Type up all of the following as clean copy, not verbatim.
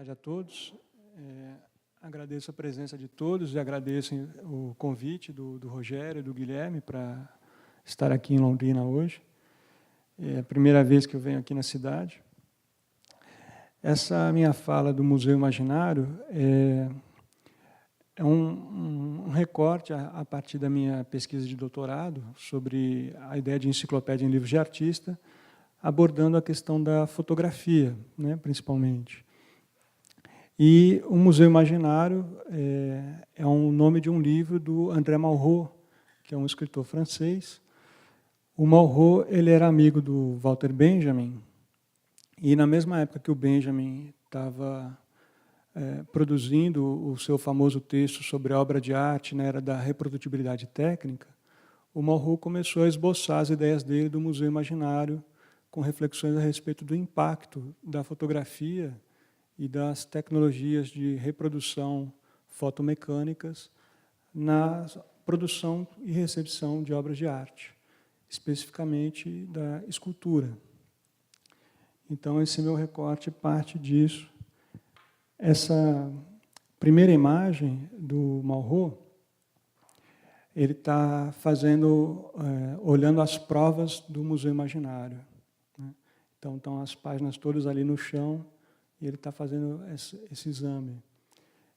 tarde a todos. Agradeço a presença de todos e agradeço o convite do Rogério e do Guilherme para estar aqui em Londrina hoje. É a primeira vez que eu venho aqui na cidade. Essa minha fala do Museu Imaginário é um recorte a partir da minha pesquisa de doutorado sobre a ideia de enciclopédia em livros de artista, abordando a questão da fotografia, né, principalmente. E o Museu Imaginário é um nome de um livro do André Malraux, que é um escritor francês. O Malraux ele era amigo do Walter Benjamin, e na mesma época que o Benjamin estava produzindo o seu famoso texto sobre a obra de arte na era da reprodutibilidade técnica, o Malraux começou a esboçar as ideias dele do Museu Imaginário, com reflexões a respeito do impacto da fotografia e das tecnologias de reprodução fotomecânicas na produção e recepção de obras de arte, especificamente da escultura. Então, esse meu recorte parte disso. Essa primeira imagem do Malraux, ele está fazendo, olhando as provas do Museu Imaginário, né? Então, estão as páginas todas ali no chão, e ele está fazendo esse exame.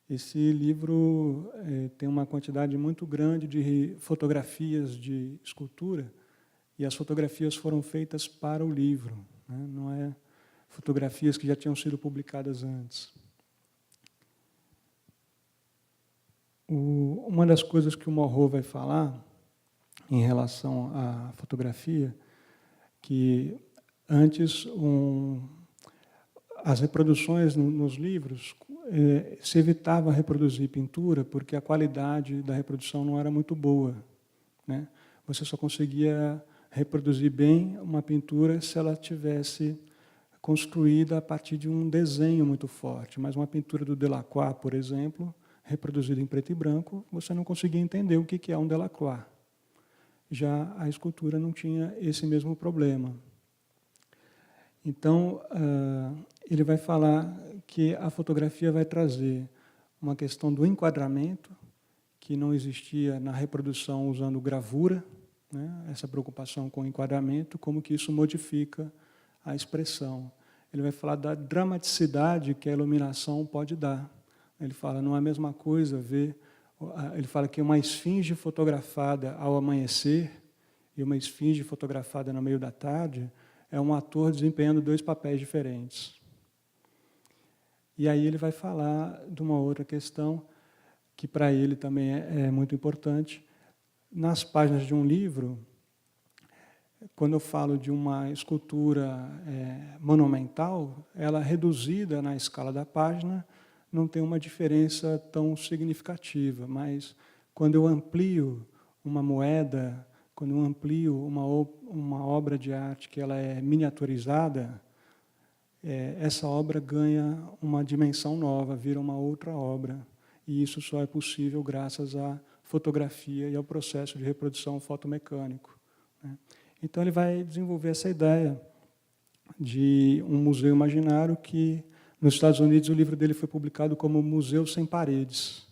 Esse livro tem uma quantidade muito grande de fotografias de escultura, e as fotografias foram feitas para o livro, né? Não é fotografias que já tinham sido publicadas antes. Uma das coisas que o Malraux vai falar em relação à fotografia, que antes as reproduções nos livros, se evitava reproduzir pintura porque a qualidade da reprodução não era muito boa, né? Você só conseguia reproduzir bem uma pintura se ela tivesse construída a partir de um desenho muito forte. Mas uma pintura do Delacroix, por exemplo, reproduzida em preto e branco, você não conseguia entender o que é um Delacroix. Já a escultura não tinha esse mesmo problema. Então, ele vai falar que a fotografia vai trazer uma questão do enquadramento, que não existia na reprodução usando gravura, né? Essa preocupação com o enquadramento, como que isso modifica a expressão. Ele vai falar da dramaticidade que a iluminação pode dar. Ele fala, não é a mesma coisa ver... Ele fala que uma esfinge fotografada ao amanhecer e uma esfinge fotografada no meio da tarde é um ator desempenhando dois papéis diferentes. E aí ele vai falar de uma outra questão que para ele também é muito importante. Nas páginas de um livro, quando eu falo de uma escultura monumental, ela reduzida na escala da página não tem uma diferença tão significativa, mas quando eu amplio uma moeda, quando eu amplio uma obra de arte que ela é miniaturizada, essa obra ganha uma dimensão nova, vira uma outra obra. E isso só é possível graças à fotografia e ao processo de reprodução fotomecânico, né? Então, ele vai desenvolver essa ideia de um museu imaginário que, nos Estados Unidos, o livro dele foi publicado como Museu Sem Paredes,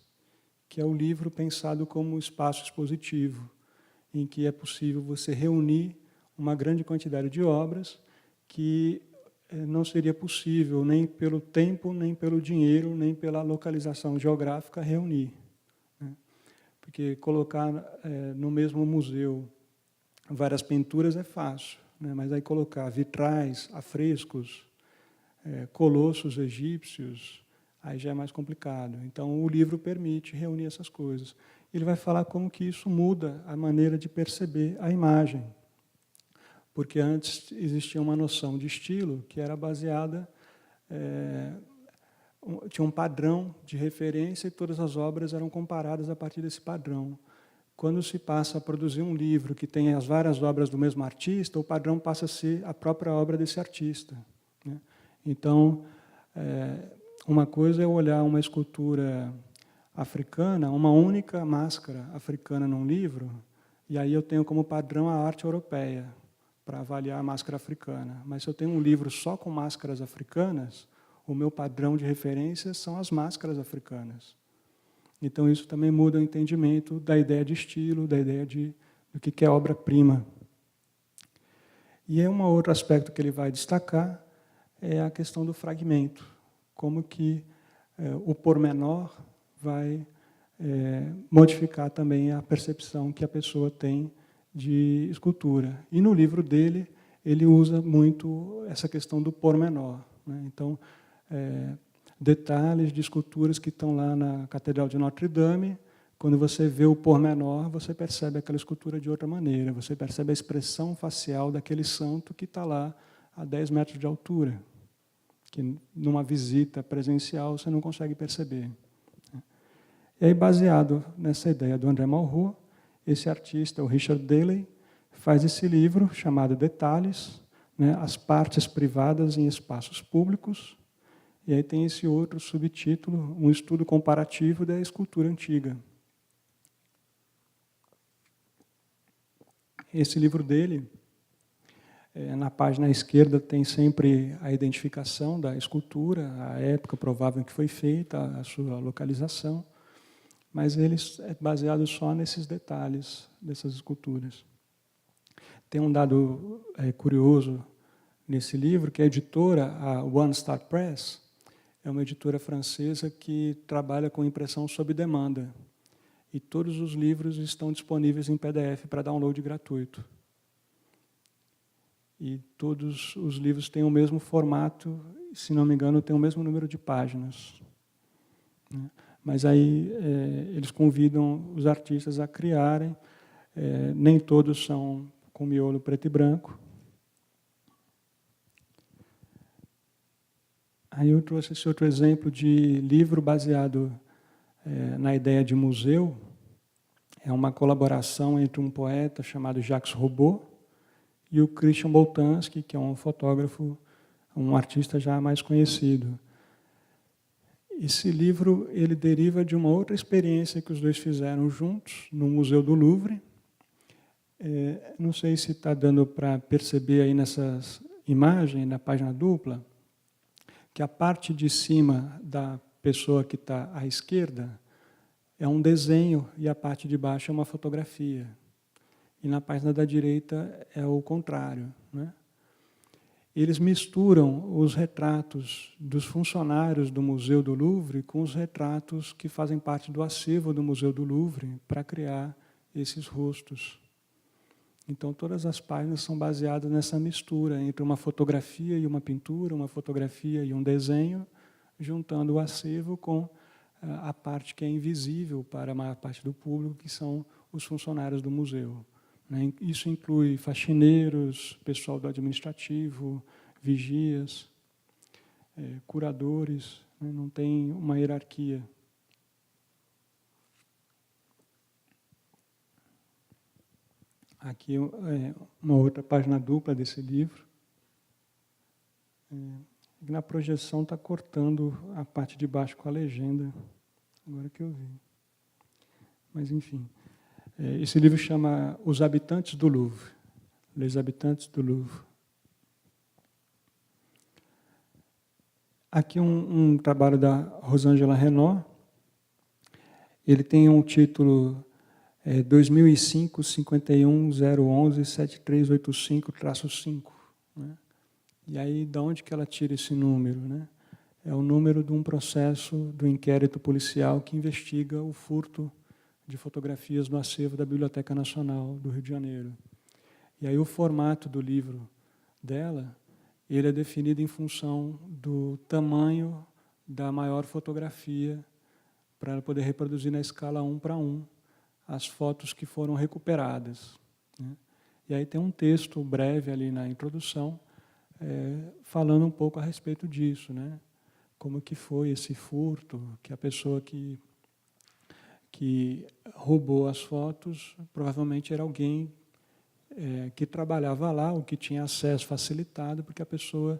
que é o livro pensado como espaço expositivo, em que é possível você reunir uma grande quantidade de obras que não seria possível, nem pelo tempo, nem pelo dinheiro, nem pela localização geográfica, reunir, né? Porque colocar no mesmo museu várias pinturas é fácil, né? Mas aí colocar vitrais, afrescos, colossos egípcios, aí já é mais complicado. Então, o livro permite reunir essas coisas. Ele vai falar como que isso muda a maneira de perceber a imagem. Porque antes existia uma noção de estilo que era baseada, tinha um padrão de referência e todas as obras eram comparadas a partir desse padrão. Quando se passa a produzir um livro que tem as várias obras do mesmo artista, o padrão passa a ser a própria obra desse artista, né? Então, uma coisa é olhar uma escultura africana, uma única máscara africana num livro, e aí eu tenho como padrão a arte europeia, para avaliar a máscara africana. Mas se eu tenho um livro só com máscaras africanas, o meu padrão de referência são as máscaras africanas. Então, isso também muda o entendimento da ideia de estilo, da ideia do que é obra-prima. E um outro aspecto que ele vai destacar é a questão do fragmento, como que o pormenor vai modificar também a percepção que a pessoa tem de escultura. E no livro dele, ele usa muito essa questão do pormenor, né? Então, detalhes de esculturas que estão lá na Catedral de Notre Dame, quando você vê o pormenor, você percebe aquela escultura de outra maneira, você percebe a expressão facial daquele santo que está lá a 10 metros de altura, que numa visita presencial você não consegue perceber. E aí, baseado nessa ideia do André Malraux, esse artista, o Richard Daley, faz esse livro chamado Detalhes, né, as partes privadas em espaços públicos, e aí tem esse outro subtítulo, um estudo comparativo da escultura antiga. Esse livro dele, na página esquerda tem sempre a identificação da escultura, a época provável que foi feita, a sua localização, mas ele é baseado só nesses detalhes dessas esculturas. Tem um dado curioso nesse livro, que a editora, a One Star Press, é uma editora francesa que trabalha com impressão sob demanda. E todos os livros estão disponíveis em PDF para download gratuito. E todos os livros têm o mesmo formato, se não me engano, tem o mesmo número de páginas. Mas aí eles convidam os artistas a criarem, nem todos são com miolo preto e branco. Aí eu trouxe esse outro exemplo de livro baseado na ideia de museu. É uma colaboração entre um poeta chamado Jacques Robot e o Christian Boltanski, que é um fotógrafo, um artista já mais conhecido. Esse livro ele deriva de uma outra experiência que os dois fizeram juntos no Museu do Louvre. Não sei se está dando para perceber aí nessas imagens, na página dupla, que a parte de cima da pessoa que está à esquerda é um desenho e a parte de baixo é uma fotografia. E na página da direita é o contrário, né? Eles misturam os retratos dos funcionários do Museu do Louvre com os retratos que fazem parte do acervo do Museu do Louvre para criar esses rostos. Então, todas as páginas são baseadas nessa mistura entre uma fotografia e uma pintura, uma fotografia e um desenho, juntando o acervo com a parte que é invisível para a maior parte do público, que são os funcionários do museu. Isso inclui faxineiros, pessoal do administrativo, vigias, curadores, não tem uma hierarquia. Aqui uma outra página dupla desse livro. Na projeção está cortando a parte de baixo com a legenda, agora que eu vi. Mas, enfim. Esse livro chama Os Habitantes do Louvre. Les Habitants du Louvre. Aqui um trabalho da Rosângela Renaud. Ele tem um título 2005-51-011-7385-5. Né? E aí, de onde que ela tira esse número? Né? É o número de um processo do inquérito policial que investiga o furto de fotografias no acervo da Biblioteca Nacional do Rio de Janeiro. E aí o formato do livro dela, ele é definido em função do tamanho da maior fotografia, para ela poder reproduzir na escala 1:1 as fotos que foram recuperadas. Né? E aí tem um texto breve ali na introdução, falando um pouco a respeito disso, né? Como que foi esse furto, que a pessoa que roubou as fotos provavelmente era alguém que trabalhava lá, ou que tinha acesso facilitado, porque a pessoa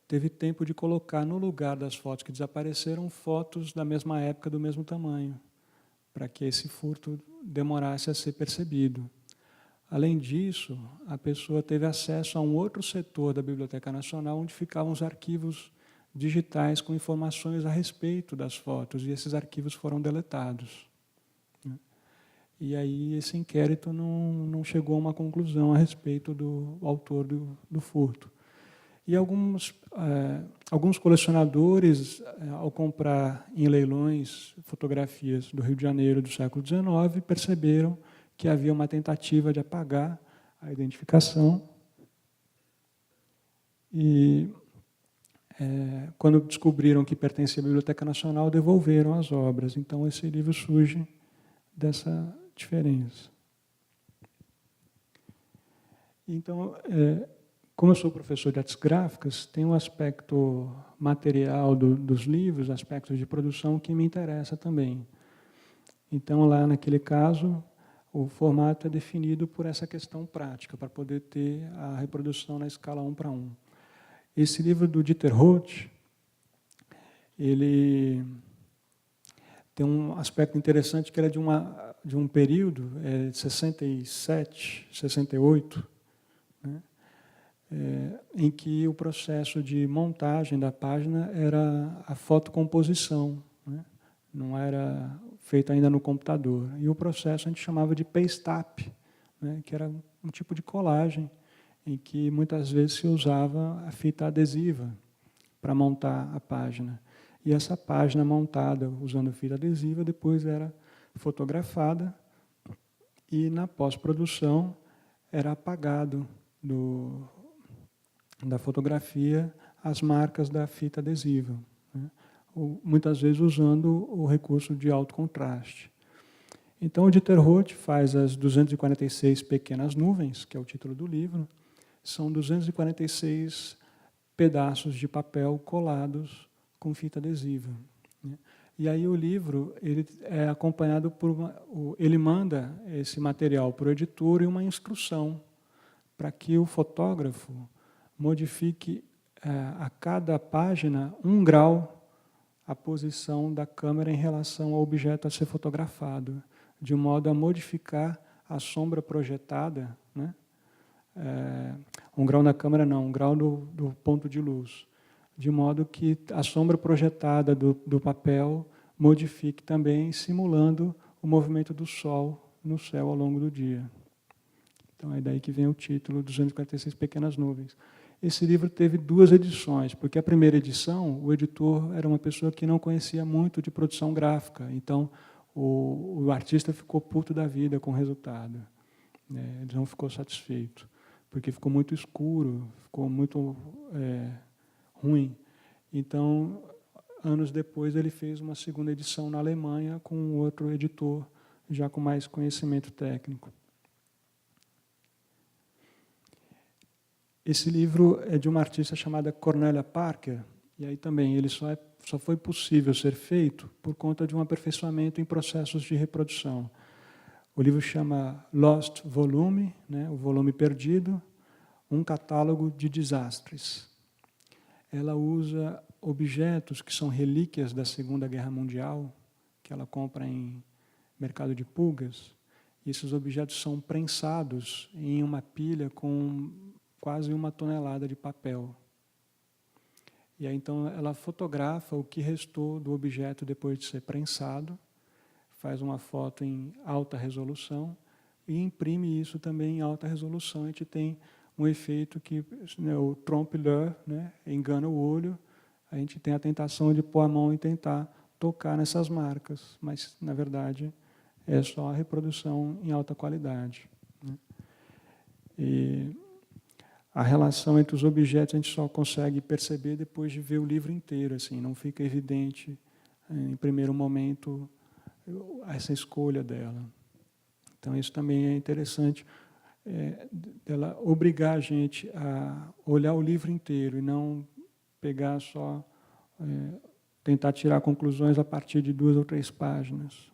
teve tempo de colocar no lugar das fotos que desapareceram fotos da mesma época, do mesmo tamanho, para que esse furto demorasse a ser percebido. Além disso, a pessoa teve acesso a um outro setor da Biblioteca Nacional, onde ficavam os arquivos digitais com informações a respeito das fotos, e esses arquivos foram deletados. E aí esse inquérito não chegou a uma conclusão a respeito do autor do furto. E alguns colecionadores, ao comprar em leilões fotografias do Rio de Janeiro do século XIX, perceberam que havia uma tentativa de apagar a identificação. E quando descobriram que pertencia à Biblioteca Nacional, devolveram as obras. Então esse livro surge dessa diferença. Então, como eu sou professor de artes gráficas, tem um aspecto material dos livros, aspectos de produção que me interessa também. Então, lá naquele caso, o formato é definido por essa questão prática, para poder ter a reprodução na escala 1:1. Esse livro do Dieter Roth, ele tem um aspecto interessante que ele é de um período, de 67, 68, né? Em que o processo de montagem da página era a fotocomposição, né? Não era feito ainda no computador. E o processo a gente chamava de paste-up, né? Que era um tipo de colagem, em que muitas vezes se usava a fita adesiva para montar a página. E essa página montada usando fita adesiva depois era fotografada e na pós-produção era apagado da fotografia as marcas da fita adesiva, né? Muitas vezes usando o recurso de alto contraste. Então o Dieter Roth faz as 246 pequenas nuvens, que é o título do livro, são 246 pedaços de papel colados com fita adesiva, né? E aí o livro ele é acompanhado ele manda esse material para o editor e uma instrução para que o fotógrafo modifique a cada página 1 grau a posição da câmera em relação ao objeto a ser fotografado, de modo a modificar a sombra projetada, né? 1 grau na câmera não, 1 grau do ponto de luz, de modo que a sombra projetada do papel modifique também, simulando o movimento do Sol no céu ao longo do dia. Então é daí que vem o título, 246 pequenas nuvens. Esse livro teve 2 edições, porque a primeira edição, o editor era uma pessoa que não conhecia muito de produção gráfica, então o artista ficou puto da vida com o resultado, né? Ele não ficou satisfeito, porque ficou muito escuro, ficou muito ruim. Então, anos depois, ele fez uma segunda edição na Alemanha com outro editor, já com mais conhecimento técnico. Esse livro é de uma artista chamada Cornélia Parker, e aí também ele só foi possível ser feito por conta de um aperfeiçoamento em processos de reprodução. O livro chama Lost Volume, né, o volume perdido, um catálogo de desastres. Ela usa objetos que são relíquias da Segunda Guerra Mundial, que ela compra em mercado de pulgas, e esses objetos são prensados em uma pilha com quase 1 tonelada de papel. E aí, então, ela fotografa o que restou do objeto depois de ser prensado, faz uma foto em alta resolução e imprime isso também em alta resolução. A gente tem um efeito que, né, o trompe-l'œil, né, engana o olho, a gente tem a tentação de pôr a mão e tentar tocar nessas marcas, mas, na verdade, é só a reprodução em alta qualidade, né? E a relação entre os objetos a gente só consegue perceber depois de ver o livro inteiro, assim, não fica evidente em primeiro momento essa escolha dela. Então isso também é interessante, dela obrigar a gente a olhar o livro inteiro e não pegar só, tentar tirar conclusões a partir de 2 ou 3 páginas.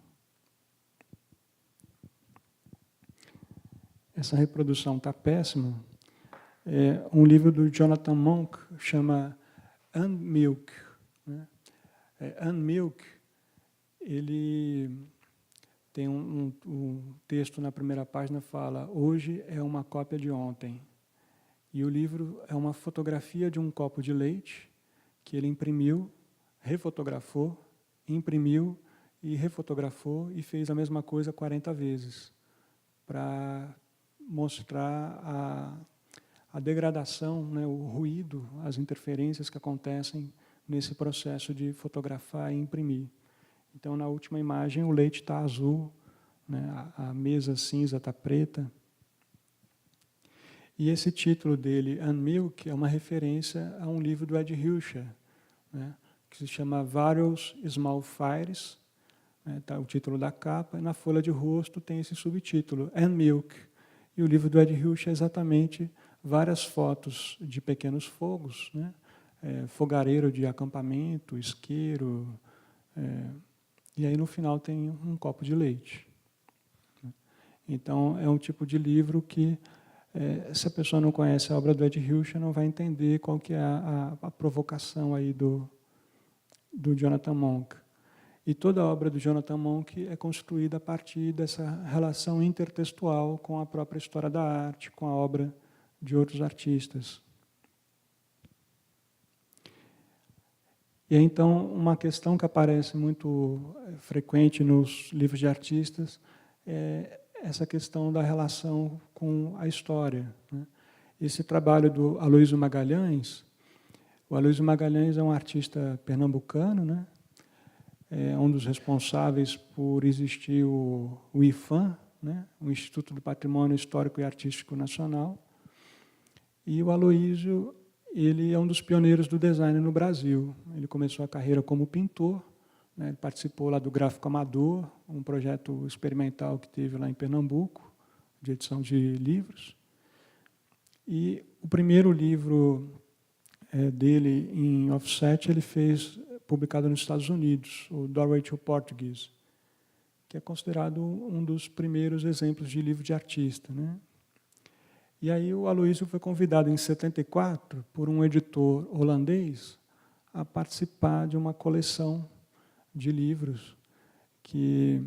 Essa reprodução está péssima. Um livro do Jonathan Monk chama Unmilk, né? Unmilk, ele tem um texto na primeira página que fala: hoje é uma cópia de ontem. E o livro é uma fotografia de um copo de leite que ele imprimiu, refotografou, imprimiu e refotografou e fez a mesma coisa 40 vezes, para mostrar a degradação, né, o ruído, as interferências que acontecem nesse processo de fotografar e imprimir. Então, na última imagem, o leite está azul, né, a mesa cinza está preta. E esse título dele, Unmilk, é uma referência a um livro do Ed Hilscher, né, que se chama Various Small Fires, né, tá o título da capa, e na folha de rosto tem esse subtítulo, Unmilk. E o livro do Ed Hilscher é exatamente várias fotos de pequenos fogos, né, fogareiro de acampamento, isqueiro, e aí no final tem um copo de leite. Então, é um tipo de livro que, se a pessoa não conhece a obra do Ed Hilscher, não vai entender qual que é a provocação aí do Jonathan Monck. E toda a obra do Jonathan Monck é construída a partir dessa relação intertextual com a própria história da arte, com a obra de outros artistas. E então, uma questão que aparece muito frequente nos livros de artistas é essa questão da relação com a história, né? Esse trabalho do Aloysio Magalhães, o Aloysio Magalhães é um artista pernambucano, né? É um dos responsáveis por existir o IPHAN, né? O Instituto do Patrimônio Histórico e Artístico Nacional. E o Aloysio, ele é um dos pioneiros do design no Brasil. Ele começou a carreira como pintor, né? Ele participou lá do Gráfico Amador, um projeto experimental que teve lá em Pernambuco, de edição de livros. E o primeiro livro dele em offset ele fez publicado nos Estados Unidos, o Doorway to Portuguese, que é considerado um dos primeiros exemplos de livro de artista, né? E aí o Aloysio foi convidado em 74 por um editor holandês a participar de uma coleção de livros que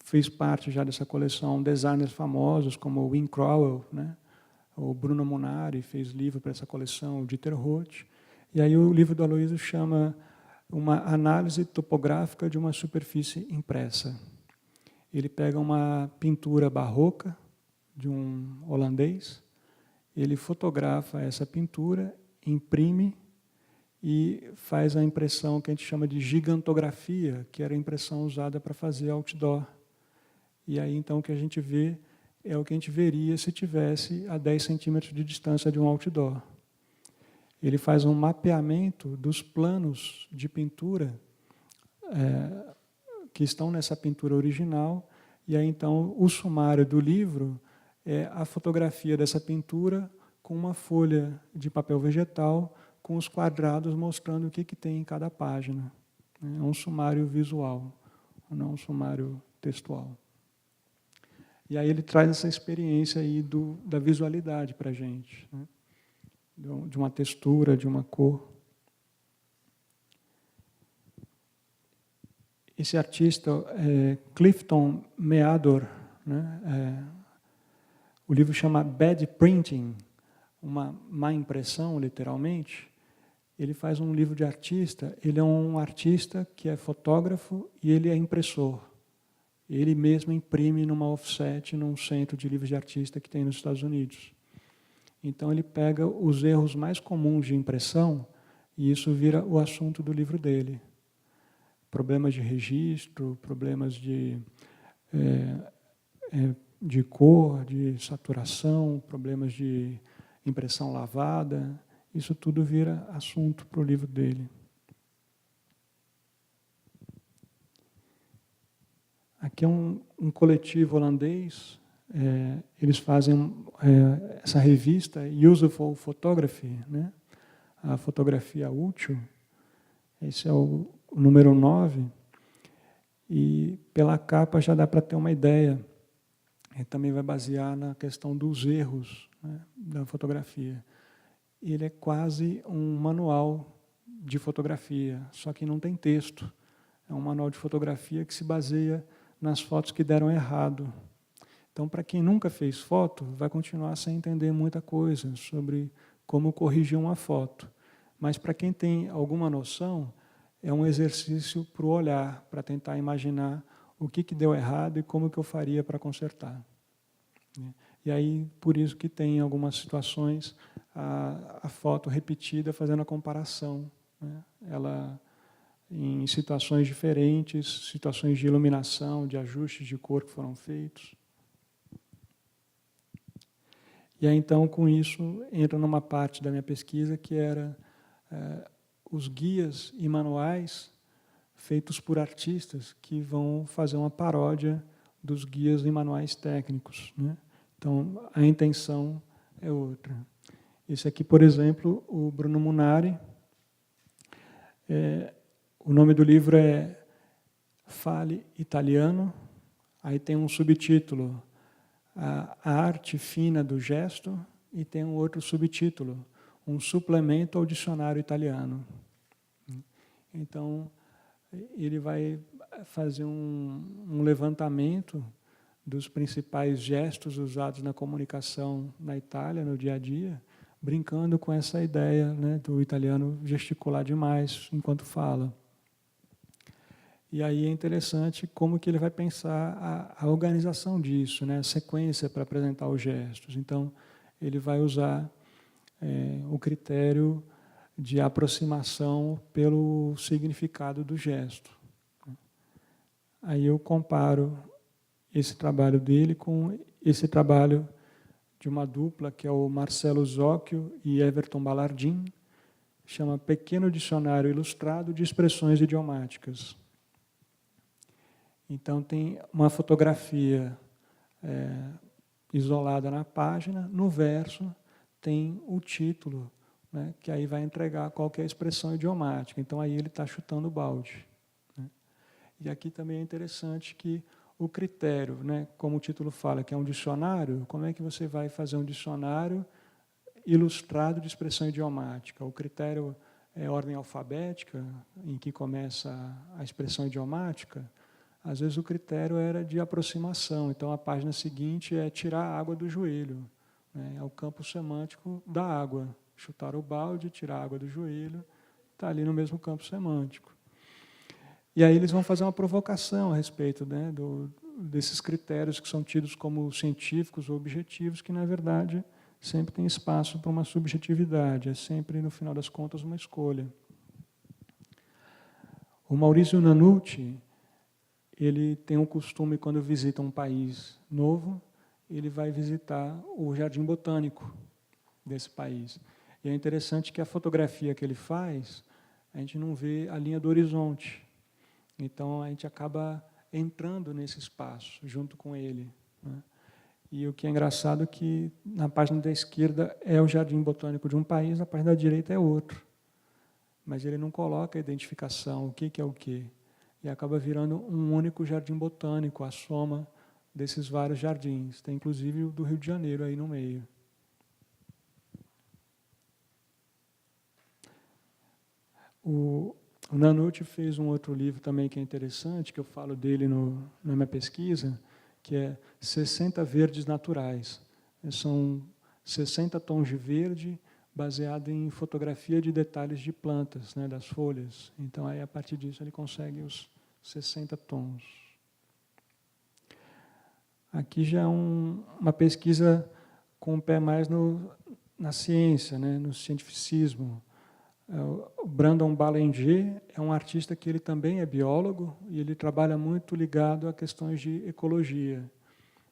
fez parte já dessa coleção designers famosos como o Wim Crowell, né? O Bruno Munari fez livro para essa coleção, o Dieter Roth. E aí o livro do Aloysio chama Uma Análise Topográfica de uma Superfície Impressa. Ele pega uma pintura barroca de um holandês, ele fotografa essa pintura, imprime e faz a impressão que a gente chama de gigantografia, que era a impressão usada para fazer outdoor. E aí, então, o que a gente vê é o que a gente veria se tivesse a 10 centímetros de distância de um outdoor. Ele faz um mapeamento dos planos de pintura que estão nessa pintura original, e aí, então, o sumário do livro é a fotografia dessa pintura com uma folha de papel vegetal, com os quadrados mostrando o que tem em cada página. É um sumário visual, não um sumário textual. E aí ele traz essa experiência aí da visualidade para a gente, né? De uma textura, de uma cor. Esse artista, Clifton Meador, né? O livro chama Bad Printing, uma má impressão, literalmente. Ele faz um livro de artista, ele é um artista que é fotógrafo e ele é impressor. Ele mesmo imprime numa offset, num centro de livros de artista que tem nos Estados Unidos. Então ele pega os erros mais comuns de impressão e isso vira o assunto do livro dele. Problemas de registro, problemas de cor, de saturação, problemas de impressão lavada, isso tudo vira assunto para o livro dele. Aqui é um coletivo holandês, eles fazem essa revista, Useful Photography, né? A fotografia útil. Esse é o número 9, e pela capa já dá para ter uma ideia. Ele também vai basear na questão dos erros, né, da fotografia. Ele é quase um manual de fotografia, só que não tem texto. É um manual de fotografia que se baseia nas fotos que deram errado. Então, para quem nunca fez foto, vai continuar sem entender muita coisa sobre como corrigir uma foto. Mas para quem tem alguma noção, é um exercício para o olhar, para tentar imaginar o que deu errado e como que eu faria para consertar. E aí, por isso que tem em algumas situações a foto repetida fazendo a comparação. Ela, em situações diferentes, situações de iluminação, de ajustes de cor que foram feitos. E aí, então, com isso, entra numa parte da minha pesquisa que era os guias e manuais feitos por artistas que vão fazer uma paródia dos guias e manuais técnicos. Então, a intenção é outra. Esse aqui, por exemplo, o Bruno Munari. O nome do livro é Fale Italiano. Aí tem um subtítulo, A Arte Fina do Gesto, e tem um outro subtítulo, Um Suplemento ao Dicionário Italiano. Então, ele vai fazer um levantamento dos principais gestos usados na comunicação na Itália, no dia a dia, brincando com essa ideia, do italiano gesticular demais enquanto fala. E aí é interessante como que ele vai pensar a organização disso, a sequência para apresentar os gestos. Então, ele vai usar o critério de aproximação pelo significado do gesto. Aí eu comparo esse trabalho dele com esse trabalho de uma dupla, que é o Marcelo Zocchio e Everton Ballardin, chama Pequeno Dicionário Ilustrado de Expressões Idiomáticas. Então, tem uma fotografia isolada na página, no verso tem o título, que aí vai entregar qual que é a expressão idiomática. Então, aí ele está chutando o balde. E aqui também é interessante que o critério, como o título fala, que é um dicionário, como é que você vai fazer um dicionário ilustrado de expressão idiomática? O critério é ordem alfabética, em que começa a expressão idiomática. Às vezes o critério era de aproximação. Então, a página seguinte é tirar a água do joelho. É o campo semântico da água. Chutar o balde, tirar a água do joelho, está ali no mesmo campo semântico. E aí eles vão fazer uma provocação a respeito desses critérios que são tidos como científicos ou objetivos, que, na verdade, sempre tem espaço para uma subjetividade. É sempre, no final das contas, uma escolha. O Maurizio Nanucci, ele tem um costume, quando visita um país novo, ele vai visitar o Jardim Botânico desse país. E é interessante que a fotografia que ele faz, a gente não vê a linha do horizonte. Então, a gente acaba entrando nesse espaço, junto com ele. E o que é engraçado é que, na página da esquerda, é o Jardim Botânico de um país, na página da direita é outro. Mas ele não coloca a identificação, o que é o quê. E acaba virando um único jardim botânico, a soma desses vários jardins. Tem, inclusive, o do Rio de Janeiro aí no meio. O Nanucci fez um outro livro também que é interessante, que eu falo dele na minha pesquisa, que é 60 Verdes Naturais. São 60 tons de verde baseado em fotografia de detalhes de plantas, das folhas. Então, aí, a partir disso, ele consegue os 60 tons. Aqui já é uma pesquisa com o pé mais na ciência, no cientificismo. O Brandon Ballinger é um artista que ele também é biólogo e ele trabalha muito ligado a questões de ecologia.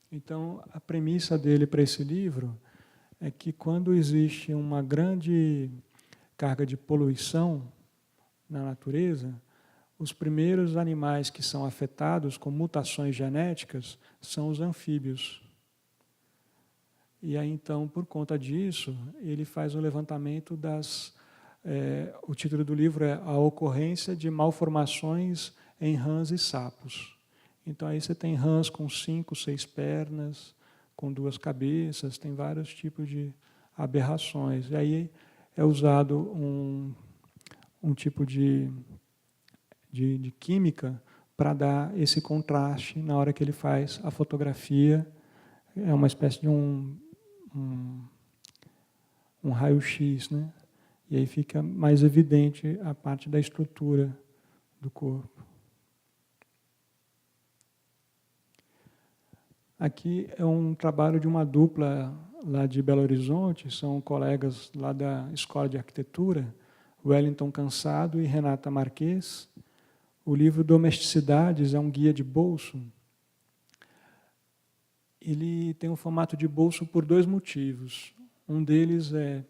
Então, a premissa dele para esse livro é que quando existe uma grande carga de poluição na natureza, os primeiros animais que são afetados com mutações genéticas são os anfíbios. E aí, então, por conta disso, ele faz um levantamento o título do livro é A Ocorrência de Malformações em Rãs e Sapos. Então, aí você tem rãs com 5, 6 pernas, com 2 cabeças, tem vários tipos de aberrações. E aí é usado um tipo de química para dar esse contraste na hora que ele faz a fotografia. É uma espécie de um raio-x, E aí fica mais evidente a parte da estrutura do corpo. Aqui é um trabalho de uma dupla lá de Belo Horizonte, são colegas lá da Escola de Arquitetura, Wellington Cansado e Renata Marques. O livro Domesticidades é um guia de bolso. Ele tem um formato de bolso por 2 motivos. Um deles é,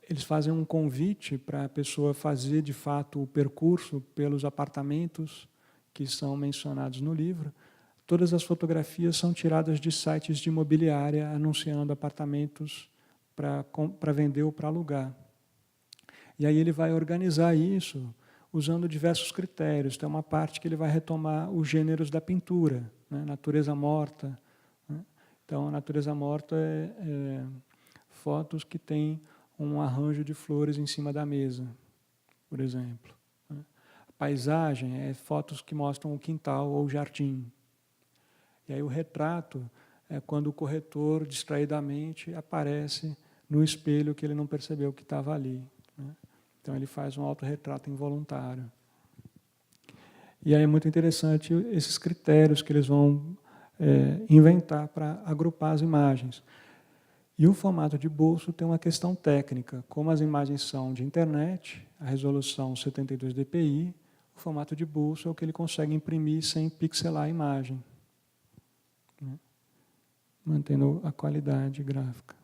eles fazem um convite para a pessoa fazer, de fato, o percurso pelos apartamentos que são mencionados no livro. Todas as fotografias são tiradas de sites de imobiliária anunciando apartamentos para vender ou para alugar. E aí ele vai organizar isso usando diversos critérios. Tem uma parte que ele vai retomar os gêneros da pintura, né? Natureza morta. Né? Então, a natureza morta é fotos que têm um arranjo de flores em cima da mesa, por exemplo. Né? A paisagem é fotos que mostram o quintal ou o jardim. E aí o retrato é quando o corretor, distraidamente, aparece no espelho que ele não percebeu que estava ali. Né? Então ele faz um autorretrato involuntário. E aí é muito interessante esses critérios que eles vão inventar para agrupar as imagens. E o formato de bolso tem uma questão técnica. Como as imagens são de internet, a resolução 72 dpi, o formato de bolso é o que ele consegue imprimir sem pixelar a imagem, né? Mantendo a qualidade gráfica.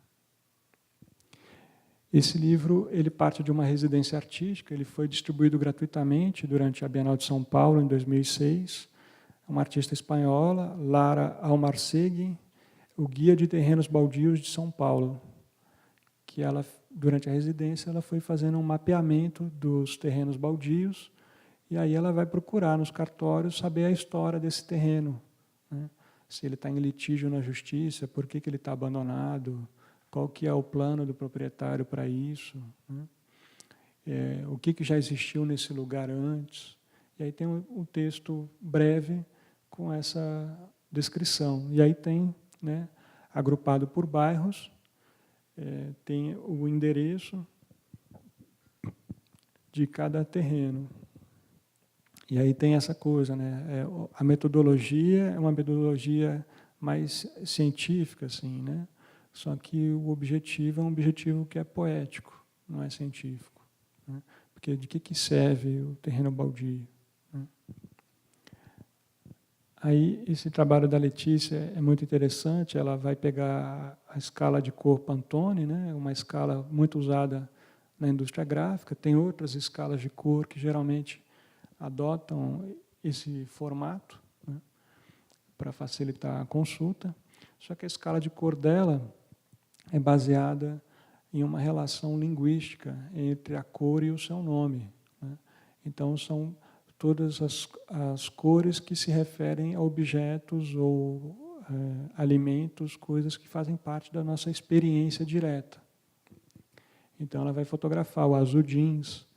Esse livro ele parte de uma residência artística, ele foi distribuído gratuitamente durante a Bienal de São Paulo, em 2006. Uma artista espanhola, Lara Almarcegui, o Guia de Terrenos Baldios de São Paulo, que ela, durante a residência, ela foi fazendo um mapeamento dos terrenos baldios, e aí ela vai procurar nos cartórios saber a história desse terreno, né? Se ele está em litígio na justiça, por que ele está abandonado, qual que é o plano do proprietário para isso, né? O que já existiu nesse lugar antes. E aí tem um texto breve com essa descrição. E aí tem, né, agrupado por bairros, tem o endereço de cada terreno. E aí tem essa coisa, né? A metodologia é uma metodologia mais científica, assim, né? Só que o objetivo é um objetivo que é poético, não é científico, né? Porque de que serve o terreno baldio, né? Aí esse trabalho da Letícia é muito interessante. Ela vai pegar a escala de cor Pantone, né? Uma escala muito usada na indústria gráfica. Tem outras escalas de cor que geralmente adotam esse formato, né, para facilitar a consulta. Só que a escala de cor dela é baseada em uma relação linguística entre a cor e o seu nome, né? Então, são todas as cores que se referem a objetos ou alimentos, coisas que fazem parte da nossa experiência direta. Então, ela vai fotografar o azul jeans,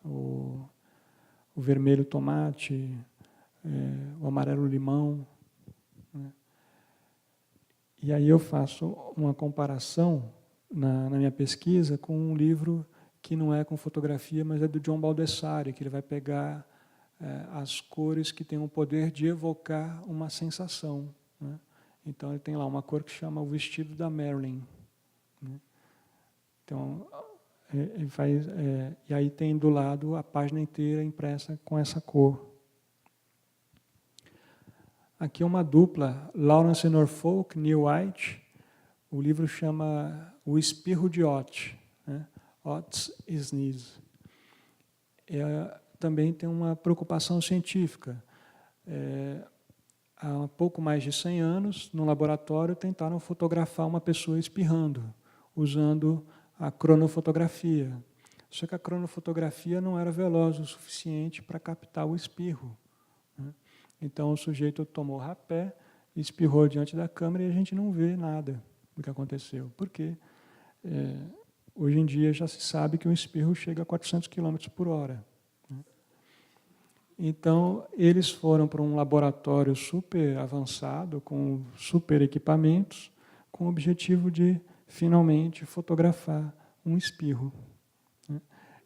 o vermelho tomate, o amarelo limão, né? E aí eu faço uma comparação na minha pesquisa com um livro que não é com fotografia, mas é do John Baldessari, que ele vai pegar as cores que têm o poder de evocar uma sensação, né? Então ele tem lá uma cor que chama o vestido da Marilyn, né? Então ele faz, e aí tem do lado a página inteira impressa com essa cor. Aqui é uma dupla, Lawrence Norfolk, Neil White. O livro chama O Espirro de Ott, né? Ott's Sneeze. Também tem uma preocupação científica. Há pouco mais de 100 anos, no laboratório, tentaram fotografar uma pessoa espirrando, usando a cronofotografia. Só que a cronofotografia não era veloz o suficiente para captar o espirro, né? Então o sujeito tomou rapé, espirrou diante da câmera e a gente não vê nada do que aconteceu. Porque hoje em dia já se sabe que um espirro chega a 400 km por hora. Né? Então eles foram para um laboratório super avançado, com super equipamentos, com o objetivo de finalmente fotografar um espirro,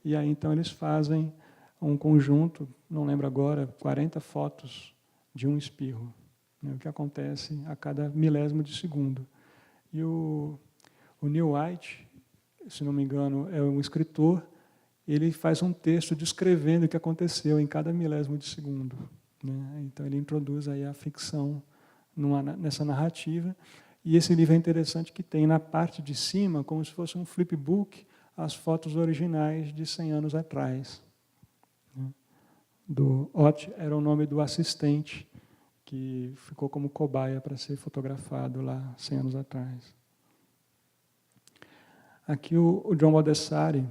e aí então eles fazem um conjunto, não lembro agora, 40 fotos de um espirro, né, o que acontece a cada milésimo de segundo. E o Neil White, se não me engano, é um escritor, ele faz um texto descrevendo o que aconteceu em cada milésimo de segundo, né? Então ele introduz aí a ficção nessa narrativa. E esse livro é interessante que tem na parte de cima, como se fosse um flipbook, as fotos originais de 100 anos atrás. Do Ott era o nome do assistente que ficou como cobaia para ser fotografado lá 100 anos atrás. Aqui o John Baldessari,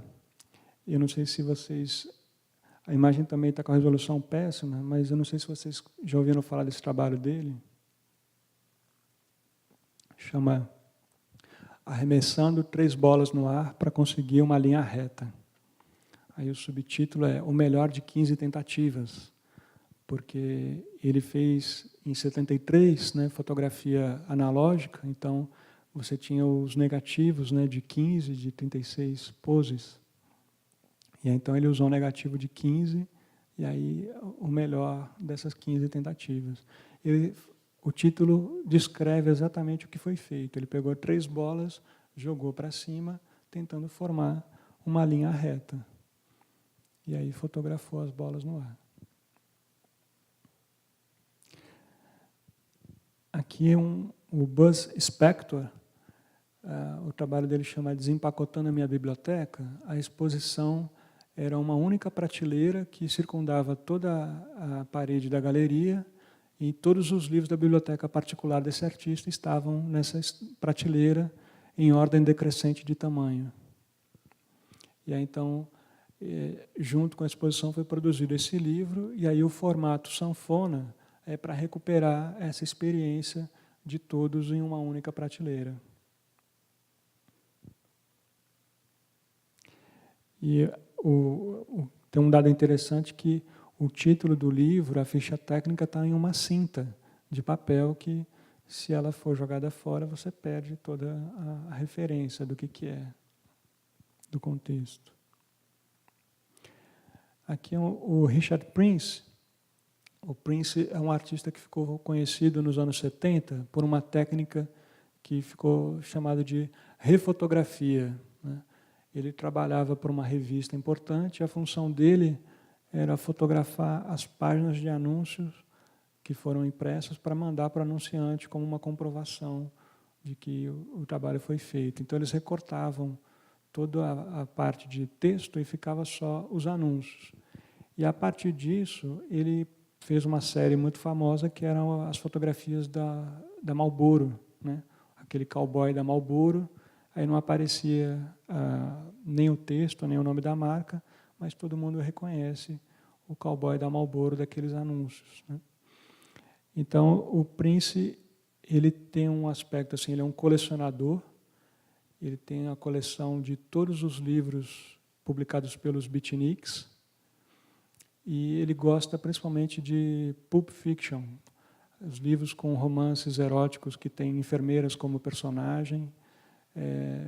eu não sei se vocês... A imagem também está com a resolução péssima, mas eu não sei se vocês já ouviram falar desse trabalho dele. Chama Arremessando 3 bolas no ar para conseguir uma linha reta. Aí o subtítulo é O Melhor de 15 Tentativas, porque ele fez em 73, né, fotografia analógica, então você tinha os negativos, né, de 15, de 36 poses. E aí, então ele usou um negativo de 15, e aí o melhor dessas 15 tentativas. O título descreve exatamente o que foi feito. Ele pegou 3 bolas, jogou para cima, tentando formar uma linha reta. E aí fotografou as bolas no ar. Aqui o Buzz Spector, o trabalho dele chama Desempacotando a Minha Biblioteca. A exposição era uma única prateleira que circundava toda a parede da galeria, e todos os livros da biblioteca particular desse artista estavam nessa prateleira em ordem decrescente de tamanho. E aí, então, junto com a exposição foi produzido esse livro, e aí o formato sanfona é para recuperar essa experiência de todos em uma única prateleira. E tem um dado interessante que o título do livro, a ficha técnica, está em uma cinta de papel que, se ela for jogada fora, você perde toda a referência do que é, do contexto. Aqui é o Richard Prince. O Prince é um artista que ficou conhecido nos anos 70 por uma técnica que ficou chamada de refotografia, né? Ele trabalhava por uma revista importante, e a função dele era fotografar as páginas de anúncios que foram impressas para mandar para o anunciante como uma comprovação de que o trabalho foi feito. Então, eles recortavam toda a parte de texto e ficava só os anúncios. E, a partir disso, ele fez uma série muito famosa que eram as fotografias da Marlboro, né? Aquele cowboy da Marlboro. Aí não aparecia nem o texto, nem o nome da marca, mas todo mundo reconhece o cowboy da Marlboro daqueles anúncios, né? Então, o Prince, ele tem um aspecto assim, ele é um colecionador, ele tem a coleção de todos os livros publicados pelos beatniks, e ele gosta principalmente de pulp fiction, os livros com romances eróticos que têm enfermeiras como personagem,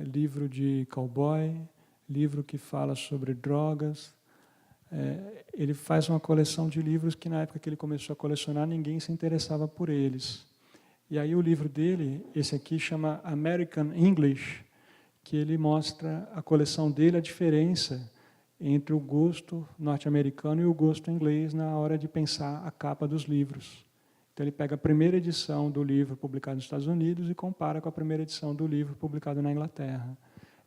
livro de cowboy, livro que fala sobre drogas. Ele faz uma coleção de livros que, na época que ele começou a colecionar, ninguém se interessava por eles. E aí o livro dele, esse aqui, chama American English, que ele mostra a coleção dele, a diferença entre o gosto norte-americano e o gosto inglês na hora de pensar a capa dos livros. Então, ele pega a primeira edição do livro publicado nos Estados Unidos e compara com a primeira edição do livro publicado na Inglaterra.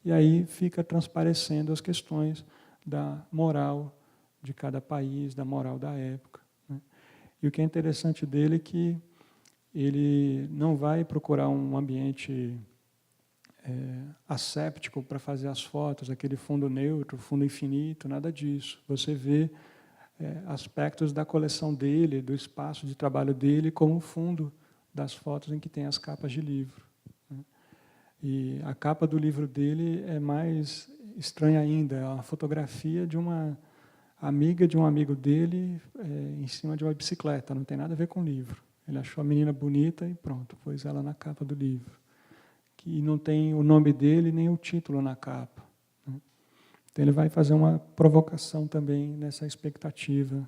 E aí fica transparecendo as questões da moral de cada país, da moral da época, né? E o que é interessante dele é que ele não vai procurar um ambiente asséptico para fazer as fotos, aquele fundo neutro, fundo infinito, nada disso. Você vê aspectos da coleção dele, do espaço de trabalho dele, como fundo das fotos em que tem as capas de livro, né? E a capa do livro dele é mais estranha ainda, é uma fotografia de uma amiga de um amigo dele em cima de uma bicicleta, não tem nada a ver com o livro. Ele achou a menina bonita e pronto, pôs ela na capa do livro. Que não tem o nome dele nem o título na capa, né? Então ele vai fazer uma provocação também nessa expectativa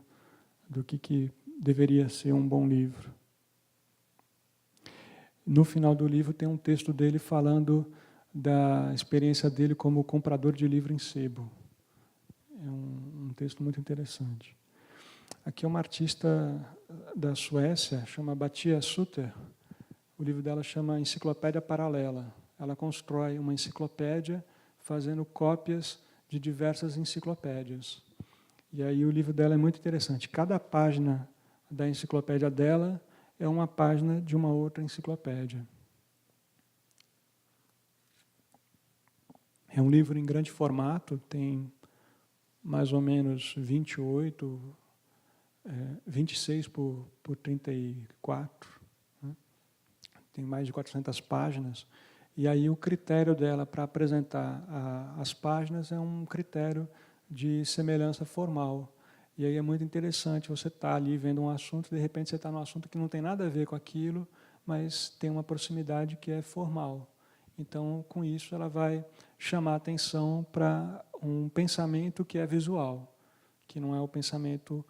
do que deveria ser um bom livro. No final do livro tem um texto dele falando da experiência dele como comprador de livro em sebo. É um texto muito interessante. Aqui é uma artista da Suécia, chama Batia Suter. O livro dela chama Enciclopédia Paralela. Ela constrói uma enciclopédia fazendo cópias de diversas enciclopédias. E aí o livro dela é muito interessante. Cada página da enciclopédia dela é uma página de uma outra enciclopédia. É um livro em grande formato, tem mais ou menos 26 por 34, né? Tem mais de 400 páginas. E aí o critério dela para apresentar as páginas é um critério de semelhança formal. E aí é muito interessante, você estar ali vendo um assunto, de repente você está num assunto que não tem nada a ver com aquilo, mas tem uma proximidade que é formal. Então, com isso, ela vai chamar a atenção para um pensamento que é visual, que não é o pensamento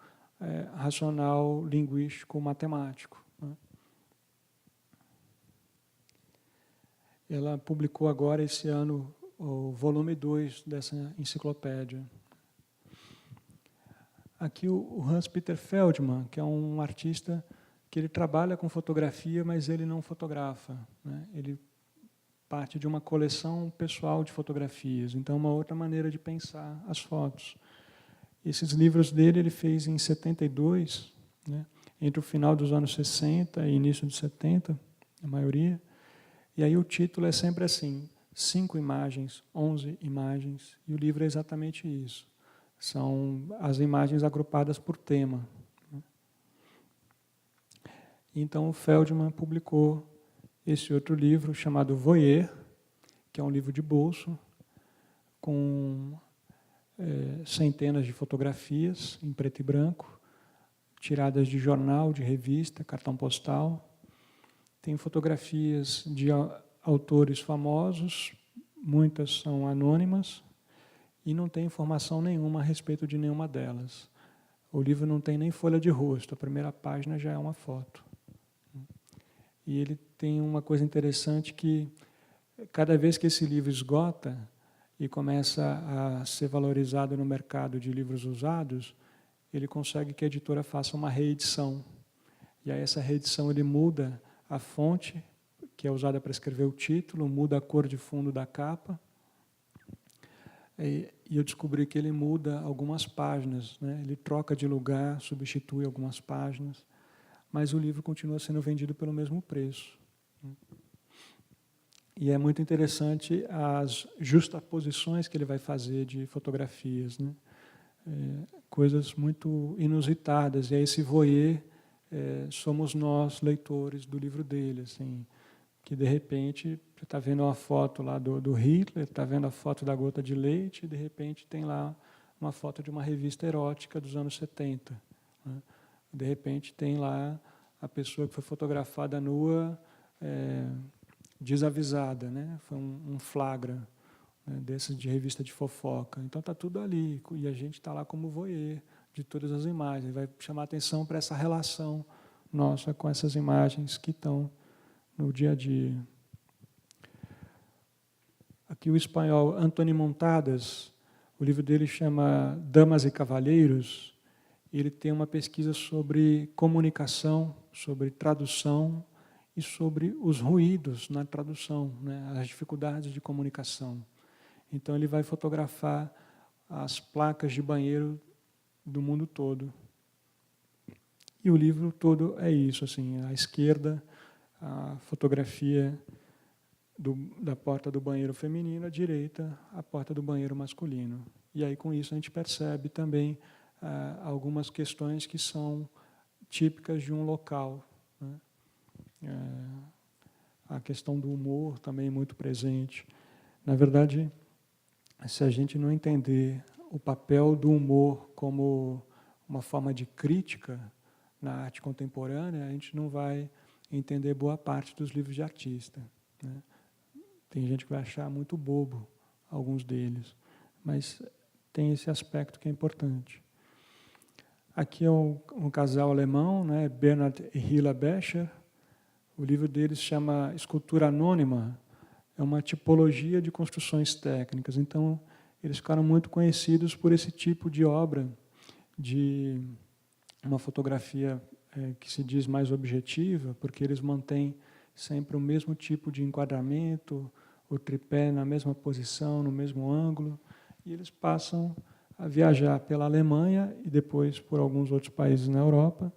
racional, linguístico, matemático, né? Ela publicou agora, esse ano, o volume 2 dessa enciclopédia. Aqui o Hans-Peter Feldman, que é um artista que ele trabalha com fotografia, mas ele não fotografa, né? Ele parte de uma coleção pessoal de fotografias, então é uma outra maneira de pensar as fotos. Esses livros dele ele fez em 72, né? Entre o final dos anos 60 e início dos 70, a maioria. E aí o título é sempre assim, 5 imagens, 11 imagens, e o livro é exatamente isso. São as imagens agrupadas por tema. Então o Feldman publicou esse outro livro chamado Voyeur, que é um livro de bolso, com centenas de fotografias em preto e branco, tiradas de jornal, de revista, cartão postal. Tem fotografias de autores famosos, muitas são anônimas, e não tem informação nenhuma a respeito de nenhuma delas. O livro não tem nem folha de rosto, a primeira página já é uma foto. E ele tem uma coisa interessante que, cada vez que esse livro esgota e começa a ser valorizado no mercado de livros usados, ele consegue que a editora faça uma reedição. E aí essa reedição ele muda a fonte, que é usada para escrever o título, muda a cor de fundo da capa. E eu descobri que ele muda algumas páginas, né? Ele troca de lugar, substitui algumas páginas, mas o livro continua sendo vendido pelo mesmo preço. E é muito interessante as justaposições que ele vai fazer de fotografias, né? Coisas muito inusitadas. E aí esse voyeur somos nós, leitores do livro dele, assim, que de repente você está vendo uma foto lá do Hitler, está vendo a foto da gota de leite, e de repente tem lá uma foto de uma revista erótica dos anos 70. Né? De repente tem lá a pessoa que foi fotografada nua, desavisada, né? Foi um flagra, né, desses de revista de fofoca. Então está tudo ali, e a gente está lá como voyeur de todas as imagens. Vai chamar atenção para essa relação nossa com essas imagens que estão no dia a dia. Aqui o espanhol Antoni Montadas, o livro dele chama Damas e Cavalheiros. Ele tem uma pesquisa sobre comunicação, sobre tradução e sobre os ruídos na tradução, né, as dificuldades de comunicação. Então ele vai fotografar as placas de banheiro do mundo todo. E o livro todo é isso, assim, à esquerda, a fotografia da porta do banheiro feminino, à direita, a porta do banheiro masculino. E aí, com isso, a gente percebe também algumas questões que são típicas de um local, né? A questão do humor também é muito presente. Na verdade, se a gente não entender o papel do humor como uma forma de crítica na arte contemporânea, a gente não vai entender boa parte dos livros de artista, né? Tem gente que vai achar muito bobo alguns deles, mas tem esse aspecto que é importante. Aqui é um casal alemão, né, Bernhard e Hilla Becher. O livro deles chama Escultura Anônima, é uma tipologia de construções técnicas. Então, eles ficaram muito conhecidos por esse tipo de obra, de uma fotografia que se diz mais objetiva, porque eles mantêm sempre o mesmo tipo de enquadramento, o tripé na mesma posição, no mesmo ângulo, e eles passam a viajar pela Alemanha e depois por alguns outros países na Europa,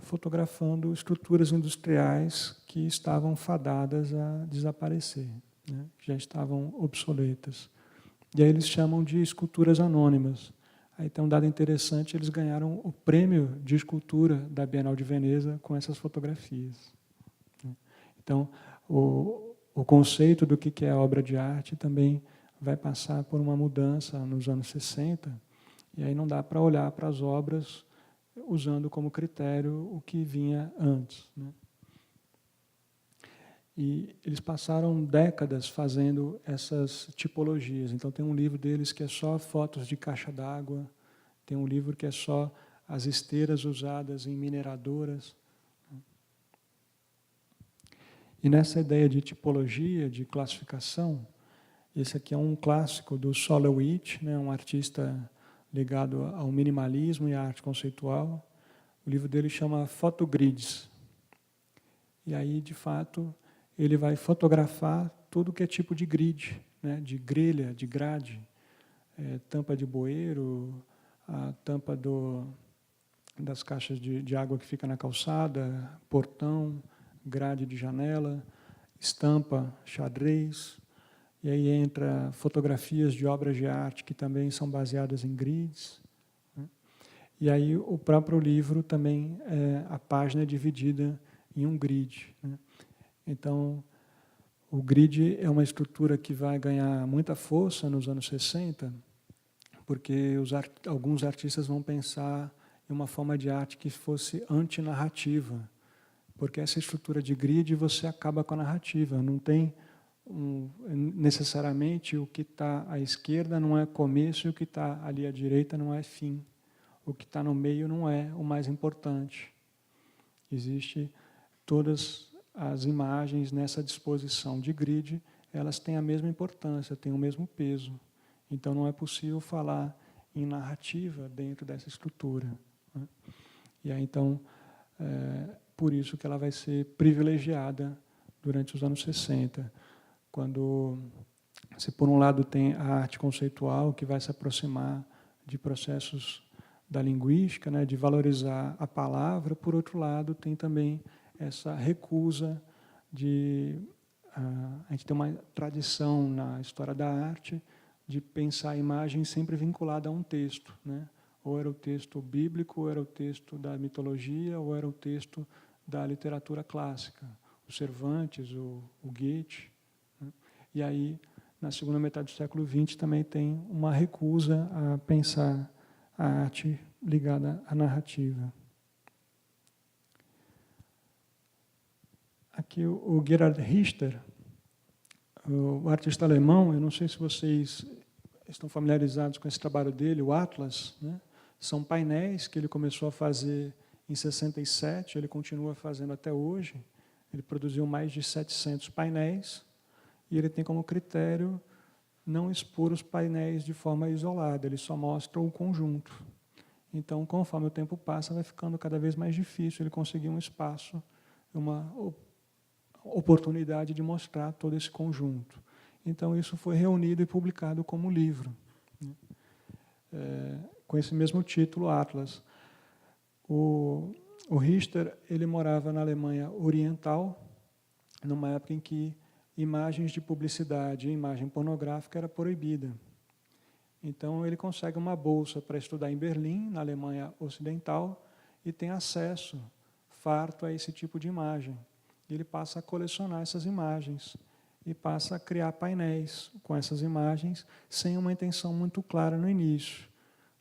fotografando estruturas industriais que estavam fadadas a desaparecer, né? Já estavam obsoletas. E aí eles chamam de esculturas anônimas. Aí tem um dado interessante, eles ganharam o prêmio de escultura da Bienal de Veneza com essas fotografias. Então, o conceito do que é obra de arte também vai passar por uma mudança nos anos 60, e aí não dá para olhar para as obras usando como critério o que vinha antes, né? E eles passaram décadas fazendo essas tipologias. Então, tem um livro deles que é só fotos de caixa d'água, tem um livro que é só as esteiras usadas em mineradoras. E nessa ideia de tipologia, de classificação, esse aqui é um clássico do Solowitz, né, um artista ligado ao minimalismo e à arte conceitual. O livro dele chama Photogrids. E aí, de fato, ele vai fotografar tudo que é tipo de grid, né, de grelha, de grade, tampa de bueiro, a tampa das caixas de água que fica na calçada, portão, grade de janela, estampa, xadrez. E aí entra fotografias de obras de arte que também são baseadas em grids, né? E aí o próprio livro também, a página é dividida em um grid, né? Então, o grid é uma estrutura que vai ganhar muita força nos anos 60, porque alguns artistas vão pensar em uma forma de arte que fosse antinarrativa, porque essa estrutura de grid você acaba com a narrativa, não tem necessariamente o que está à esquerda não é começo e o que está ali à direita não é fim. O que está no meio não é o mais importante. Existe todas as imagens nessa disposição de grid, elas têm a mesma importância, têm o mesmo peso. Então não é possível falar em narrativa dentro dessa estrutura, né? E aí então, por isso que ela vai ser privilegiada durante os anos 60. Quando você, por um lado, tem a arte conceitual, que vai se aproximar de processos da linguística, né, de valorizar a palavra, por outro lado, tem também essa recusa de... A gente tem uma tradição na história da arte de pensar a imagem sempre vinculada a um texto, né? Ou era o texto bíblico, ou era o texto da mitologia, ou era o texto da literatura clássica. O Cervantes, o Goethe. E aí, na segunda metade do século XX, também tem uma recusa a pensar a arte ligada à narrativa. Aqui o Gerhard Richter, o artista alemão, eu não sei se vocês estão familiarizados com esse trabalho dele, o Atlas, né? São painéis que ele começou a fazer em 67, ele continua fazendo até hoje. Ele produziu mais de 700 painéis, e ele tem como critério não expor os painéis de forma isolada, ele só mostra o conjunto. Então, conforme o tempo passa, vai ficando cada vez mais difícil ele conseguir um espaço, uma oportunidade de mostrar todo esse conjunto. Então, isso foi reunido e publicado como livro, né? Com esse mesmo título, Atlas. O Richter, ele morava na Alemanha Oriental, numa época em que imagens de publicidade e imagem pornográfica era proibida. Então, ele consegue uma bolsa para estudar em Berlim, na Alemanha Ocidental, e tem acesso farto a esse tipo de imagem. E ele passa a colecionar essas imagens e passa a criar painéis com essas imagens sem uma intenção muito clara no início.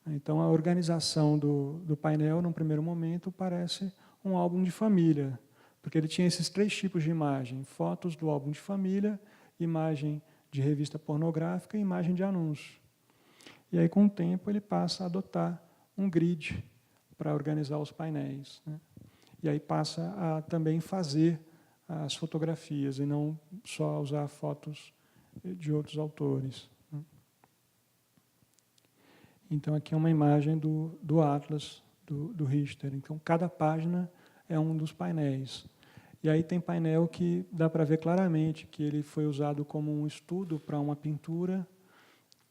Então, a organização do painel, num primeiro momento, parece um álbum de família, porque ele tinha esses 3 tipos de imagem: fotos do álbum de família, imagem de revista pornográfica e imagem de anúncio. E aí, com o tempo, ele passa a adotar um grid para organizar os painéis, né? E aí passa a também fazer as fotografias, e não só usar fotos de outros autores, né? Então, aqui é uma imagem do Atlas, do Richter. Então, cada página é um dos painéis. E aí tem painel que dá para ver claramente que ele foi usado como um estudo para uma pintura.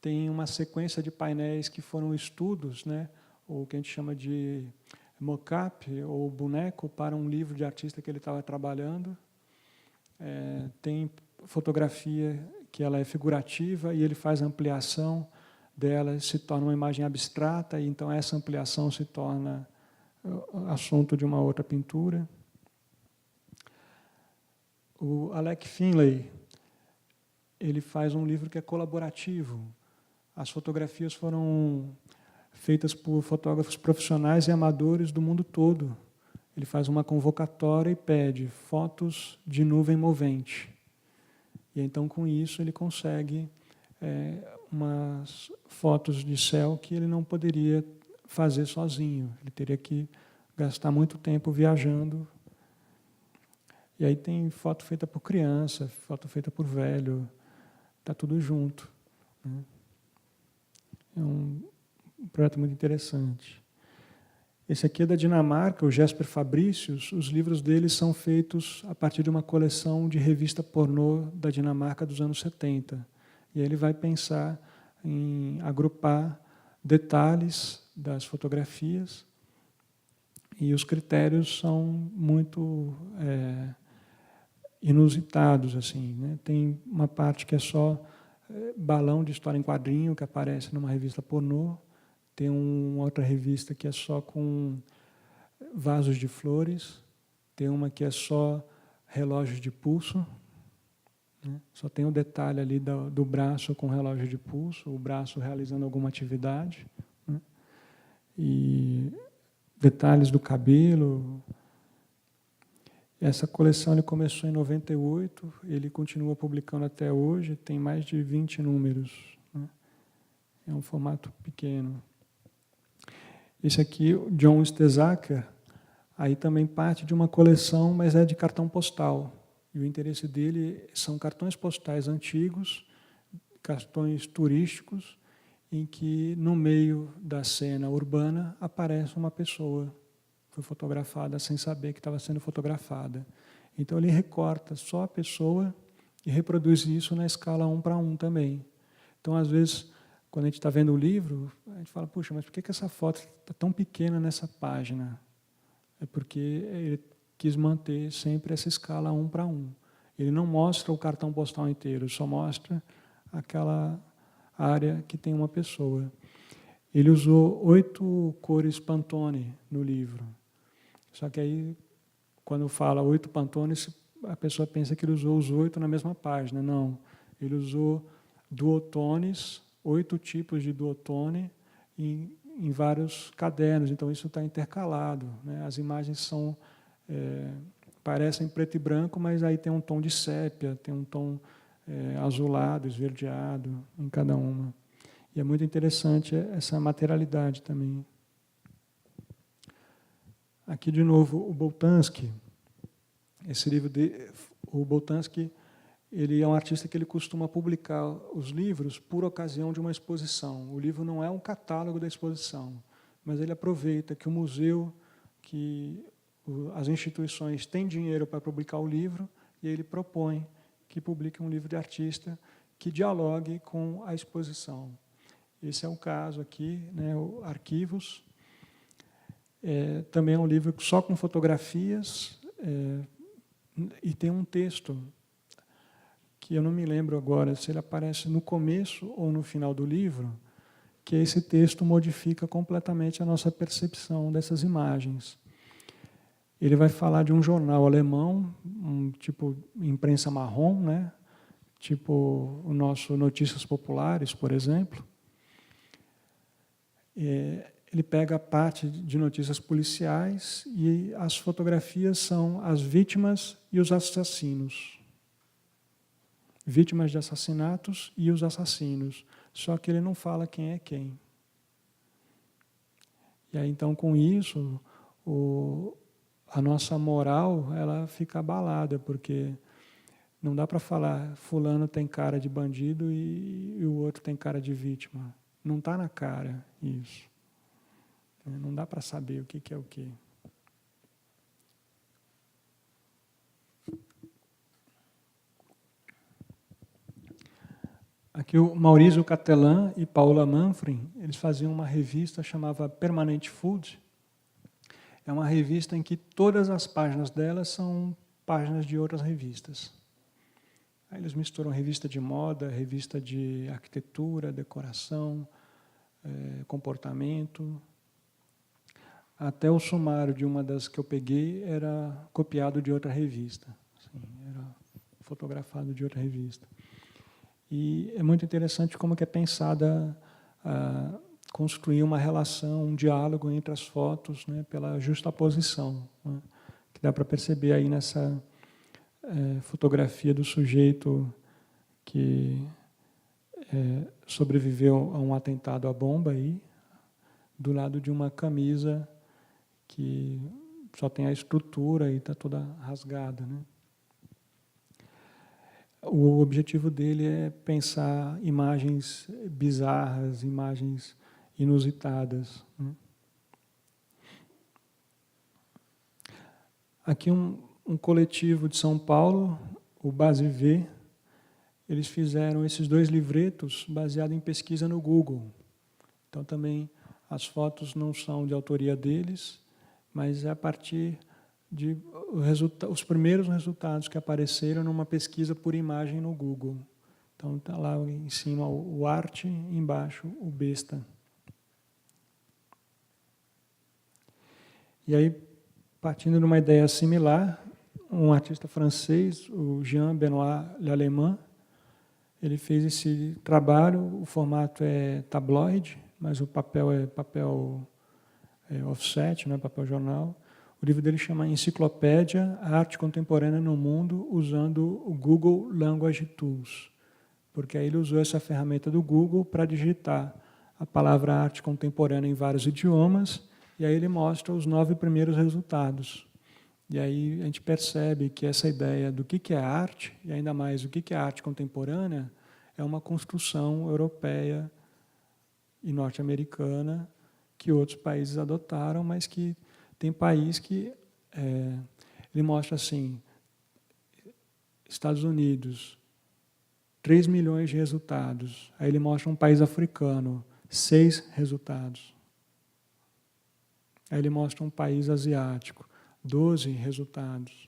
Tem uma sequência de painéis que foram estudos, né, ou que a gente chama de mock-up, ou boneco, para um livro de artista que ele estava trabalhando. Tem fotografia que ela é figurativa e ele faz ampliação dela, se torna uma imagem abstrata, e então essa ampliação se torna assunto de uma outra pintura. O Alec Finlay, ele faz um livro que é colaborativo. As fotografias foram feitas por fotógrafos profissionais e amadores do mundo todo. Ele faz uma convocatória e pede fotos de nuvem movente. E então, com isso, ele consegue umas fotos de céu que ele não poderia fazer sozinho. Ele teria que gastar muito tempo viajando. E aí tem foto feita por criança, foto feita por velho, está tudo junto, né? É um projeto muito interessante. Esse aqui é da Dinamarca, o Jesper Fabricius. Os livros dele são feitos a partir de uma coleção de revista pornô da Dinamarca dos anos 70. E aí ele vai pensar em agrupar detalhes das fotografias, e os critérios são muito inusitados, assim, né? Tem uma parte que é só balão de história em quadrinho que aparece numa revista pornô. Tem uma outra revista que é só com vasos de flores. Tem uma que é só relógios de pulso, né? Só tem o detalhe ali do braço com relógio de pulso, o braço realizando alguma atividade, né? E detalhes do cabelo. Essa coleção ele começou em 98, ele continua publicando até hoje, tem mais de 20 números, né? É um formato pequeno. Esse aqui, o John Stezaker, aí também parte de uma coleção, mas é de cartão postal. E o interesse dele são cartões postais antigos, cartões turísticos, em que no meio da cena urbana aparece uma pessoa. Foi fotografada sem saber que estava sendo fotografada. Então ele recorta só a pessoa e reproduz isso na escala 1:1 também. Então, às vezes, quando a gente está vendo o livro, a gente fala, puxa, mas por que essa foto está tão pequena nessa página? É porque ele quis manter sempre essa escala 1:1. Ele não mostra o cartão postal inteiro, só mostra aquela área que tem uma pessoa. Ele usou 8 cores Pantone no livro. Só que aí, quando fala 8 Pantones, a pessoa pensa que ele usou os 8 na mesma página. Não, ele usou duotones, 8 tipos de duotone em vários cadernos. Então, isso está intercalado, né? As imagens são, parecem preto e branco, mas aí tem um tom de sépia, tem um tom azulado, esverdeado em cada uma. E é muito interessante essa materialidade também. Aqui, de novo, o Boltanski. Esse livro o Boltanski, ele é um artista que ele costuma publicar os livros por ocasião de uma exposição. O livro não é um catálogo da exposição, mas ele aproveita que o museu, que as instituições têm dinheiro para publicar o livro, e ele propõe que publique um livro de artista que dialogue com a exposição. Esse é o caso aqui, né, o Arquivos. Também é um livro só com fotografias, e tem um texto que eu não me lembro agora se ele aparece no começo ou no final do livro, que esse texto modifica completamente a nossa percepção dessas imagens. Ele vai falar de um jornal alemão, um tipo imprensa marrom, né? Tipo o nosso Notícias Populares, por exemplo. Ele pega a parte de notícias policiais e as fotografias são as vítimas e os assassinos. Vítimas de assassinatos e os assassinos. só que ele não fala quem é quem. E aí, então, com isso, a nossa moral ela fica abalada, porque não dá para falar fulano tem cara de bandido e o outro tem cara de vítima. Não está na cara isso. Não dá para saber o que é o que. Aqui o Maurício Catelan e Paula Manfrin, eles faziam uma revista chamada Permanent Food. É uma revista em que todas as páginas dela são páginas de outras revistas. Aí eles misturam revista de moda, revista de arquitetura, decoração, comportamento. Até o sumário de uma das que eu peguei era copiado de outra revista. Assim, era fotografado de outra revista. E é muito interessante como que é pensada construir uma relação, um diálogo entre as fotos, né, pela justaposição, né, que dá para perceber aí nessa fotografia do sujeito que sobreviveu a um atentado à bomba aí, do lado de uma camisa que só tem a estrutura e está toda rasgada, né? O objetivo dele é pensar imagens bizarras, imagens inusitadas, né? Aqui um coletivo de São Paulo, o Base V, eles fizeram esses 2 livretos baseados em pesquisa no Google. Então também as fotos não são de autoria deles, mas é a partir de os primeiros resultados que apareceram numa pesquisa por imagem no Google. Então está lá em cima o arte, embaixo o besta. E aí, partindo de uma ideia similar, um artista francês, o Jean-Benoît Lallemand, ele fez esse trabalho, o formato é tabloide, mas o papel é papel offset, né, papel jornal. O livro dele chama Enciclopédia, a Arte Contemporânea no Mundo, usando o Google Language Tools. Porque aí ele usou essa ferramenta do Google para digitar a palavra arte contemporânea em vários idiomas, e aí ele mostra os 9 primeiros resultados. E aí a gente percebe que essa ideia do que é arte, e ainda mais o que é arte contemporânea, é uma construção europeia e norte-americana que outros países adotaram, mas que tem país que ele mostra assim, Estados Unidos, 3 milhões de resultados. Aí ele mostra um país africano, 6 resultados. Aí ele mostra um país asiático, 12 resultados.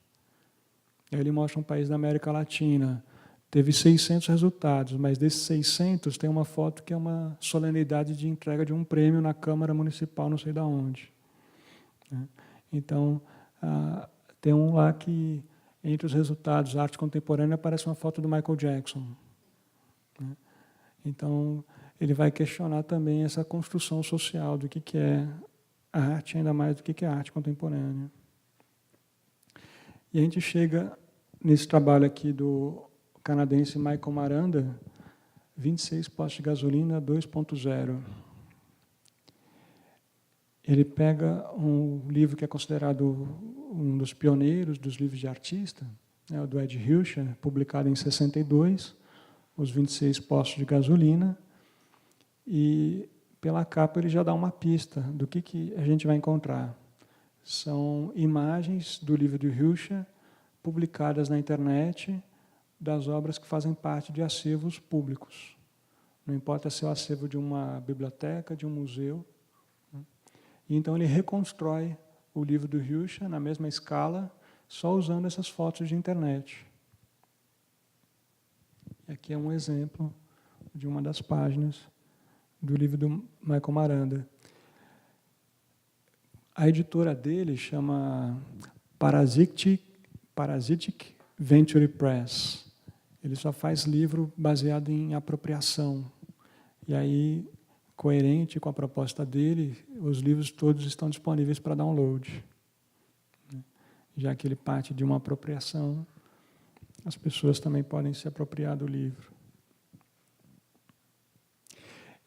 Aí ele mostra um país da América Latina, teve 600 resultados, mas desses 600 tem uma foto que é uma solenidade de entrega de um prêmio na Câmara Municipal, não sei de onde. Então, tem um lá que, entre os resultados da arte contemporânea, aparece uma foto do Michael Jackson. Então, ele vai questionar também essa construção social do que é a arte, ainda mais do que é a arte contemporânea. E a gente chega nesse trabalho aqui do canadense Michael Maranda, 26 postos de gasolina 2.0. Ele pega um livro que é considerado um dos pioneiros dos livros de artista, né, o do Ed Hilscher, publicado em 62, os 26 postos de gasolina, e pela capa ele já dá uma pista do que a gente vai encontrar. São imagens do livro do Hilscher, publicadas na internet, das obras que fazem parte de acervos públicos. Não importa se é o acervo de uma biblioteca, de um museu. E então ele reconstrói o livro do Hilscher na mesma escala, só usando essas fotos de internet. E aqui é um exemplo de uma das páginas do livro do Michael Maranda. A editora dele chama Parasitic Venture Press. Ele só faz livro baseado em apropriação. E aí, coerente com a proposta dele, os livros todos estão disponíveis para download. Já que ele parte de uma apropriação, as pessoas também podem se apropriar do livro.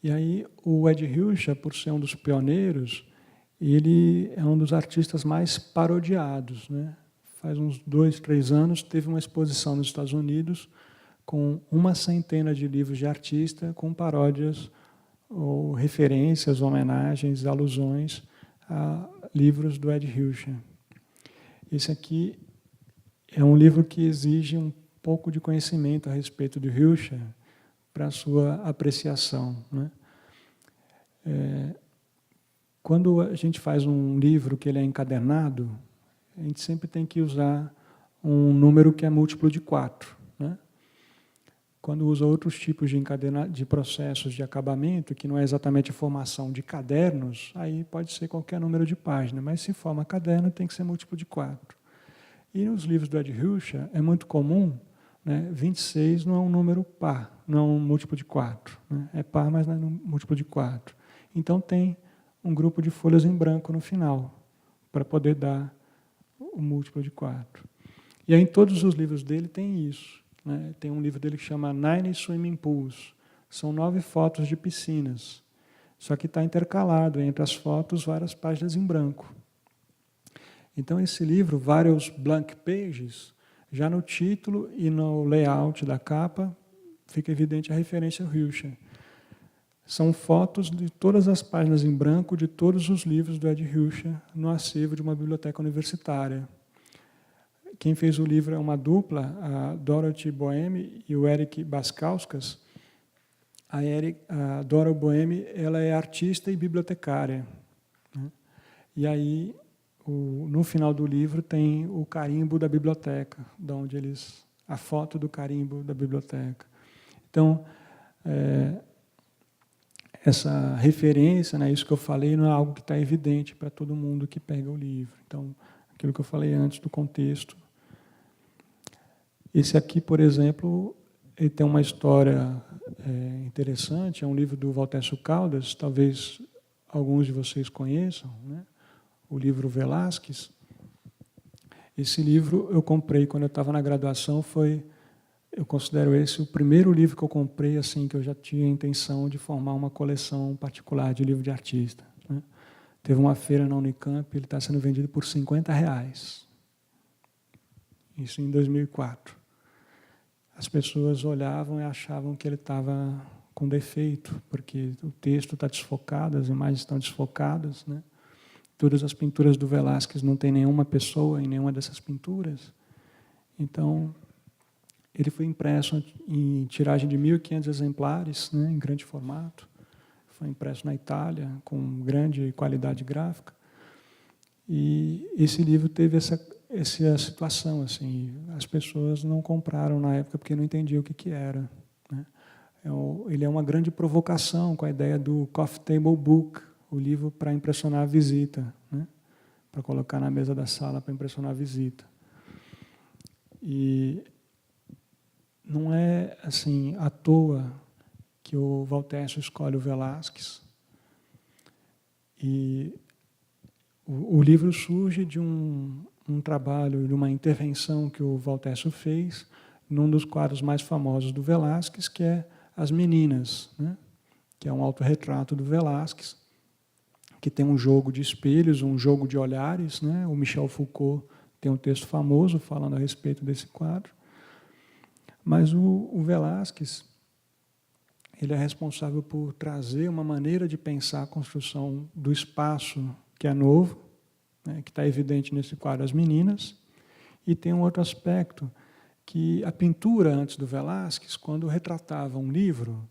E aí o Ed Hilscher, por ser um dos pioneiros, ele é um dos artistas mais parodiados, né? Faz uns 2, 3 anos, teve uma exposição nos Estados Unidos com uma centena de livros de artista com paródias ou referências, homenagens, alusões a livros do Ed Hilscher. Esse aqui é um livro que exige um pouco de conhecimento a respeito de Hilscher para a sua apreciação, né? Quando a gente faz um livro que ele é encadernado, a gente sempre tem que usar um número que é múltiplo de 4, né? Quando usa outros tipos de processos de acabamento, que não é exatamente a formação de cadernos, aí pode ser qualquer número de página, mas se forma caderno tem que ser múltiplo de 4. E nos livros do Ed Hilscher é muito comum, né, 26 não é um número par, não é um múltiplo de 4. Né? É par, mas não é um múltiplo de 4. Então tem um grupo de folhas em branco no final, para poder dar o múltiplo de 4. E aí em todos os livros dele tem isso. Né? Tem um livro dele que chama 9 Swimming Pools. São 9 fotos de piscinas. Só que está intercalado entre as fotos várias páginas em branco. Então esse livro, vários blank pages, já no título e no layout da capa, fica evidente a referência ao Hilscher. São fotos de todas as páginas em branco de todos os livros do Ed Hilscher no acervo de uma biblioteca universitária. Quem fez o livro é uma dupla, a Dorothy Boehme e o Eric Baskauskas. A Dora Boehme, ela é artista e bibliotecária, né? E aí, no final do livro, tem o carimbo da biblioteca, de onde a foto do carimbo da biblioteca. Então, essa referência, né, isso que eu falei, não é algo que está evidente para todo mundo que pega o livro. Então, aquilo que eu falei antes do contexto. Esse aqui, por exemplo, ele tem uma história interessante, é um livro do Valtécio Caldas, talvez alguns de vocês conheçam, né? O livro Velázquez. Esse livro eu comprei quando eu estava na graduação, eu considero esse o primeiro livro que eu comprei, assim, que eu já tinha a intenção de formar uma coleção particular de livro de artista, né? Teve uma feira na Unicamp, ele está sendo vendido por R$50. Isso em 2004. As pessoas olhavam e achavam que ele estava com defeito, porque o texto está desfocado, as imagens estão desfocadas, né? Todas as pinturas do Velázquez não tem nenhuma pessoa em nenhuma dessas pinturas. Então, ele foi impresso em tiragem de 1.500 exemplares, né, em grande formato. Foi impresso na Itália, com grande qualidade gráfica. E esse livro teve essa situação, assim, as pessoas não compraram na época porque não entendiam o que era, né? Ele é uma grande provocação com a ideia do coffee table book, o livro para impressionar a visita, né? Para colocar na mesa da sala para impressionar a visita. E não é assim à toa que o Valtécio escolhe o Velázquez. E o livro surge de um trabalho, de uma intervenção que o Valtécio fez num dos quadros mais famosos do Velázquez, que é As Meninas, né? Que é um autorretrato do Velázquez, que tem um jogo de espelhos, um jogo de olhares, né? O Michel Foucault tem um texto famoso falando a respeito desse quadro. Mas o Velázquez, ele é responsável por trazer uma maneira de pensar a construção do espaço que é novo, né, que está evidente nesse quadro As Meninas, e tem um outro aspecto, que a pintura antes do Velázquez, quando retratava um livro,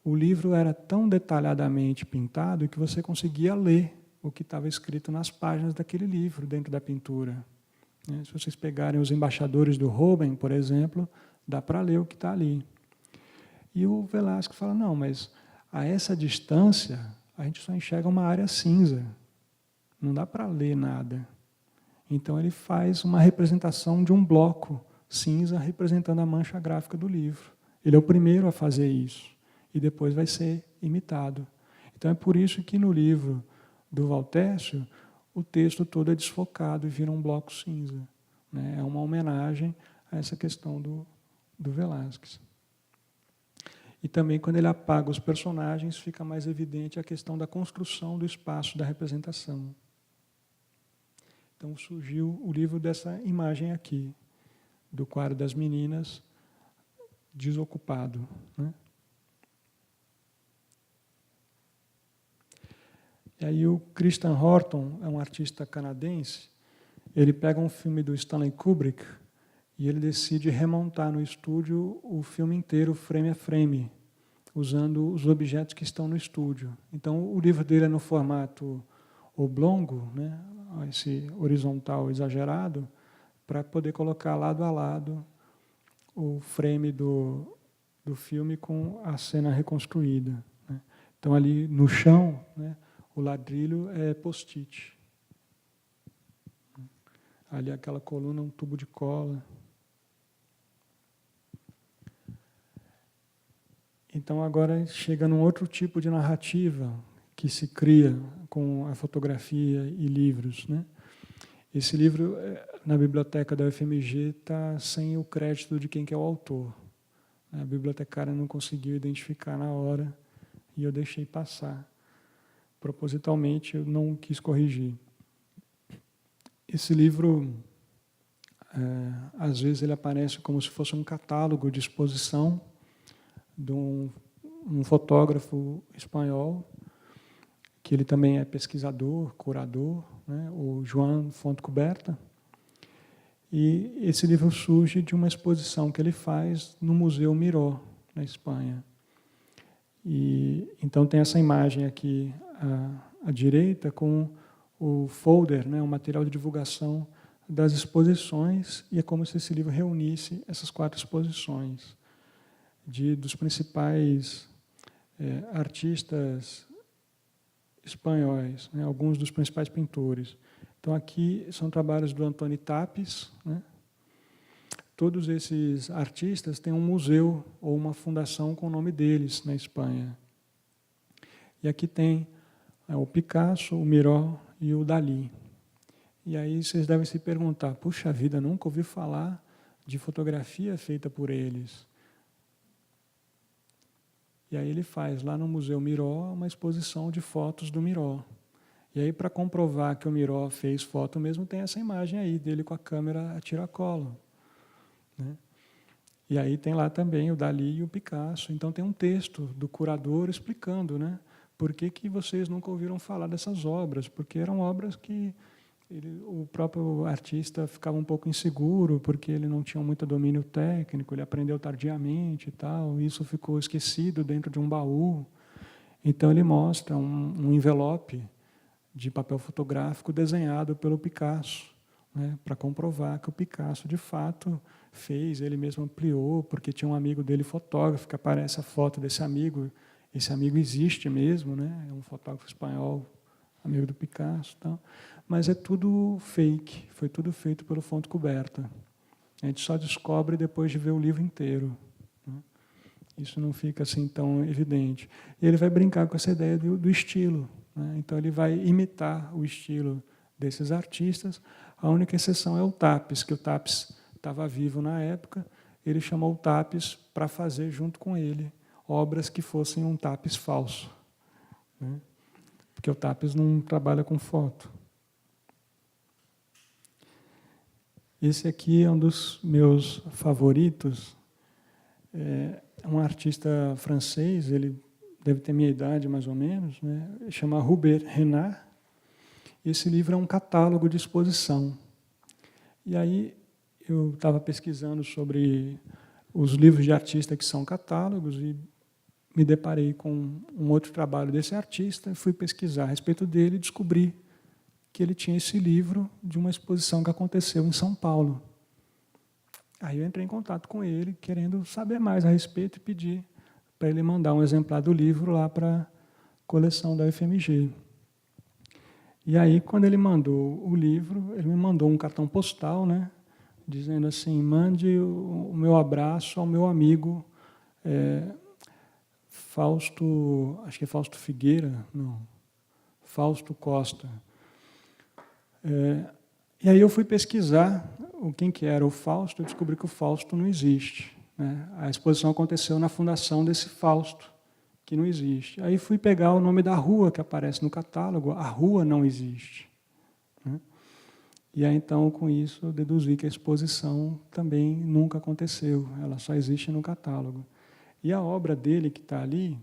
o livro era tão detalhadamente pintado que você conseguia ler o que estava escrito nas páginas daquele livro, dentro da pintura. Se vocês pegarem os embaixadores do Robin, por exemplo, dá para ler o que está ali. E o Velázquez fala, não, mas a essa distância a gente só enxerga uma área cinza. Não dá para ler nada. Então ele faz uma representação de um bloco cinza representando a mancha gráfica do livro. Ele é o primeiro a fazer isso. E depois vai ser imitado. Então é por isso que no livro do Valtécio, o texto todo é desfocado e vira um bloco cinza, né? É uma homenagem a essa questão do Velázquez. E também, quando ele apaga os personagens, fica mais evidente a questão da construção do espaço da representação. Então, surgiu o livro dessa imagem aqui, do quadro das meninas desocupado, né? E aí o Christian Horton é um artista canadense, ele pega um filme do Stanley Kubrick e ele decide remontar no estúdio o filme inteiro, frame a frame, usando os objetos que estão no estúdio. Então, o livro dele é no formato oblongo, né, esse horizontal exagerado, para poder colocar lado a lado o frame do filme com a cena reconstruída, né. Então, ali no chão, né, o ladrilho é post-it. Ali aquela coluna, um tubo de cola. Então agora chega num outro tipo de narrativa que se cria com a fotografia e livros, né? Esse livro, na biblioteca da UFMG, está sem o crédito de quem que é o autor. A bibliotecária não conseguiu identificar na hora e eu deixei passar. Propositalmente, eu não quis corrigir. Esse livro, às vezes, ele aparece como se fosse um catálogo de exposição de um fotógrafo espanhol, que ele também é pesquisador, curador, né, o Joan Fontcuberta. E esse livro surge de uma exposição que ele faz no Museu Miró, na Espanha. E então tem essa imagem aqui à direita com o folder, né, o material de divulgação das exposições, e é como se esse livro reunisse essas 4 exposições dos principais artistas espanhóis, né, alguns dos principais pintores. Então aqui são trabalhos do Antoni Tapis, né? Todos esses artistas têm um museu ou uma fundação com o nome deles na Espanha. E aqui tem o Picasso, o Miró e o Dalí. E aí vocês devem se perguntar, puxa vida, nunca ouvi falar de fotografia feita por eles. E aí ele faz lá no Museu Miró uma exposição de fotos do Miró. E aí, para comprovar que o Miró fez foto mesmo, tem essa imagem aí dele com a câmera a tiracolo, né? E aí tem lá também o Dalí e o Picasso. Então tem um texto do curador explicando, né, por que vocês nunca ouviram falar dessas obras, porque eram obras que o próprio artista ficava um pouco inseguro, porque ele não tinha muito domínio técnico, ele aprendeu tardiamente e tal, e isso ficou esquecido dentro de um baú. Então ele mostra um envelope de papel fotográfico desenhado pelo Picasso, né, para comprovar que o Picasso, de fato, fez, ele mesmo ampliou, porque tinha um amigo dele fotógrafo, que aparece a foto desse amigo, esse amigo existe mesmo, né, é um fotógrafo espanhol, amigo do Picasso e tal. Mas é tudo fake, foi tudo feito pelo Fontcuberta. A gente só descobre depois de ver o livro inteiro, né? Isso não fica assim tão evidente. E ele vai brincar com essa ideia do estilo, né? Então ele vai imitar o estilo desses artistas. A única exceção é o Tapis, que o Tapis estava vivo na época. Ele chamou o Tapis para fazer junto com ele obras que fossem um Tapis falso, né? Porque o Tapis não trabalha com foto. Esse aqui é um dos meus favoritos. É um artista francês, ele deve ter minha idade mais ou menos, né? Chama Hubert Renard. Esse livro é um catálogo de exposição. E aí eu estava pesquisando sobre os livros de artista que são catálogos e me deparei com um outro trabalho desse artista, fui pesquisar a respeito dele e descobri que ele tinha esse livro de uma exposição que aconteceu em São Paulo. Aí eu entrei em contato com ele, querendo saber mais a respeito e pedi para ele mandar um exemplar do livro lá para a coleção da UFMG. E aí, quando ele mandou o livro, ele me mandou um cartão postal, né, dizendo assim, mande o meu abraço ao meu amigo Fausto, acho que é Fausto Figueira, não, Fausto Costa. E aí eu fui pesquisar quem que era o Fausto, eu descobri que o Fausto não existe, né? A exposição aconteceu na fundação desse Fausto, que não existe. Aí fui pegar o nome da rua que aparece no catálogo, a rua não existe, né? E aí, então, com isso, eu deduzi que a exposição também nunca aconteceu, ela só existe no catálogo. E a obra dele, que está ali,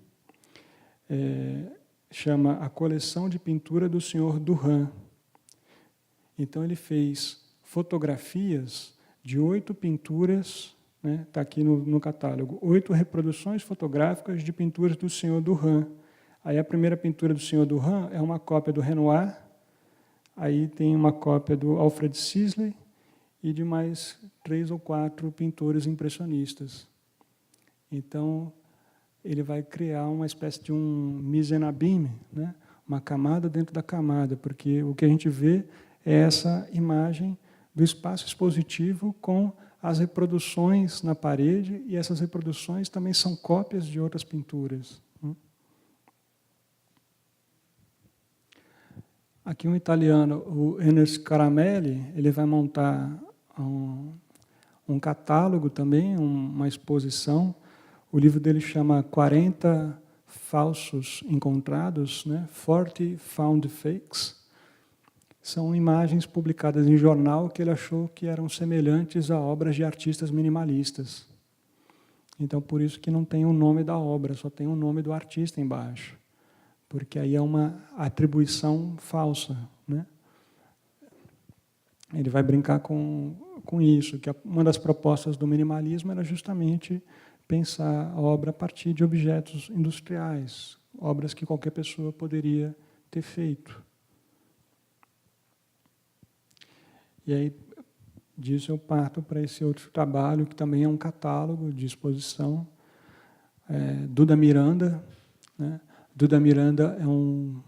chama A Coleção de Pintura do Senhor Duran. Então, ele fez fotografias de 8 pinturas, né? Está aqui no catálogo, 8 reproduções fotográficas de pinturas do Senhor Duran. Aí, a primeira pintura do Senhor Duran é uma cópia do Renoir. Aí tem uma cópia do Alfred Sisley e de mais 3 ou 4 pintores impressionistas. Então, ele vai criar uma espécie de um mise en abîme, né? Uma camada dentro da camada, porque o que a gente vê é essa imagem do espaço expositivo com as reproduções na parede, e essas reproduções também são cópias de outras pinturas. Aqui um italiano, o Ernest Caramelli, ele vai montar um catálogo também, uma exposição. O livro dele chama 40 falsos encontrados, né? 40 Found Fakes. São imagens publicadas em jornal que ele achou que eram semelhantes a obras de artistas minimalistas. Então, por isso que não tem o nome da obra, só tem o nome do artista embaixo. Porque aí é uma atribuição falsa, né? Ele vai brincar com isso, que uma das propostas do minimalismo era justamente pensar a obra a partir de objetos industriais, obras que qualquer pessoa poderia ter feito. E aí, disso eu parto para esse outro trabalho, que também é um catálogo de exposição, Duda Miranda, né? Duda Miranda é um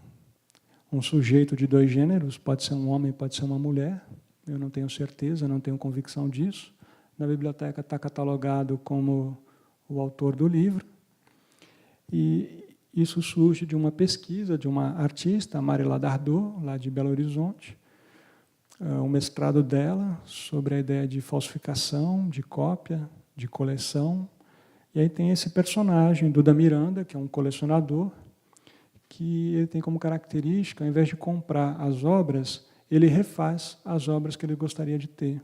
sujeito de 2 gêneros, pode ser um homem, pode ser uma mulher, eu não tenho certeza, não tenho convicção disso. Na biblioteca está catalogado como o autor do livro, e isso surge de uma pesquisa de uma artista, a Marila Dardot, lá de Belo Horizonte, um mestrado dela sobre a ideia de falsificação, de cópia, de coleção. E aí tem esse personagem, Duda Miranda, que é um colecionador, que ele tem como característica, ao invés de comprar as obras, ele refaz as obras que ele gostaria de ter.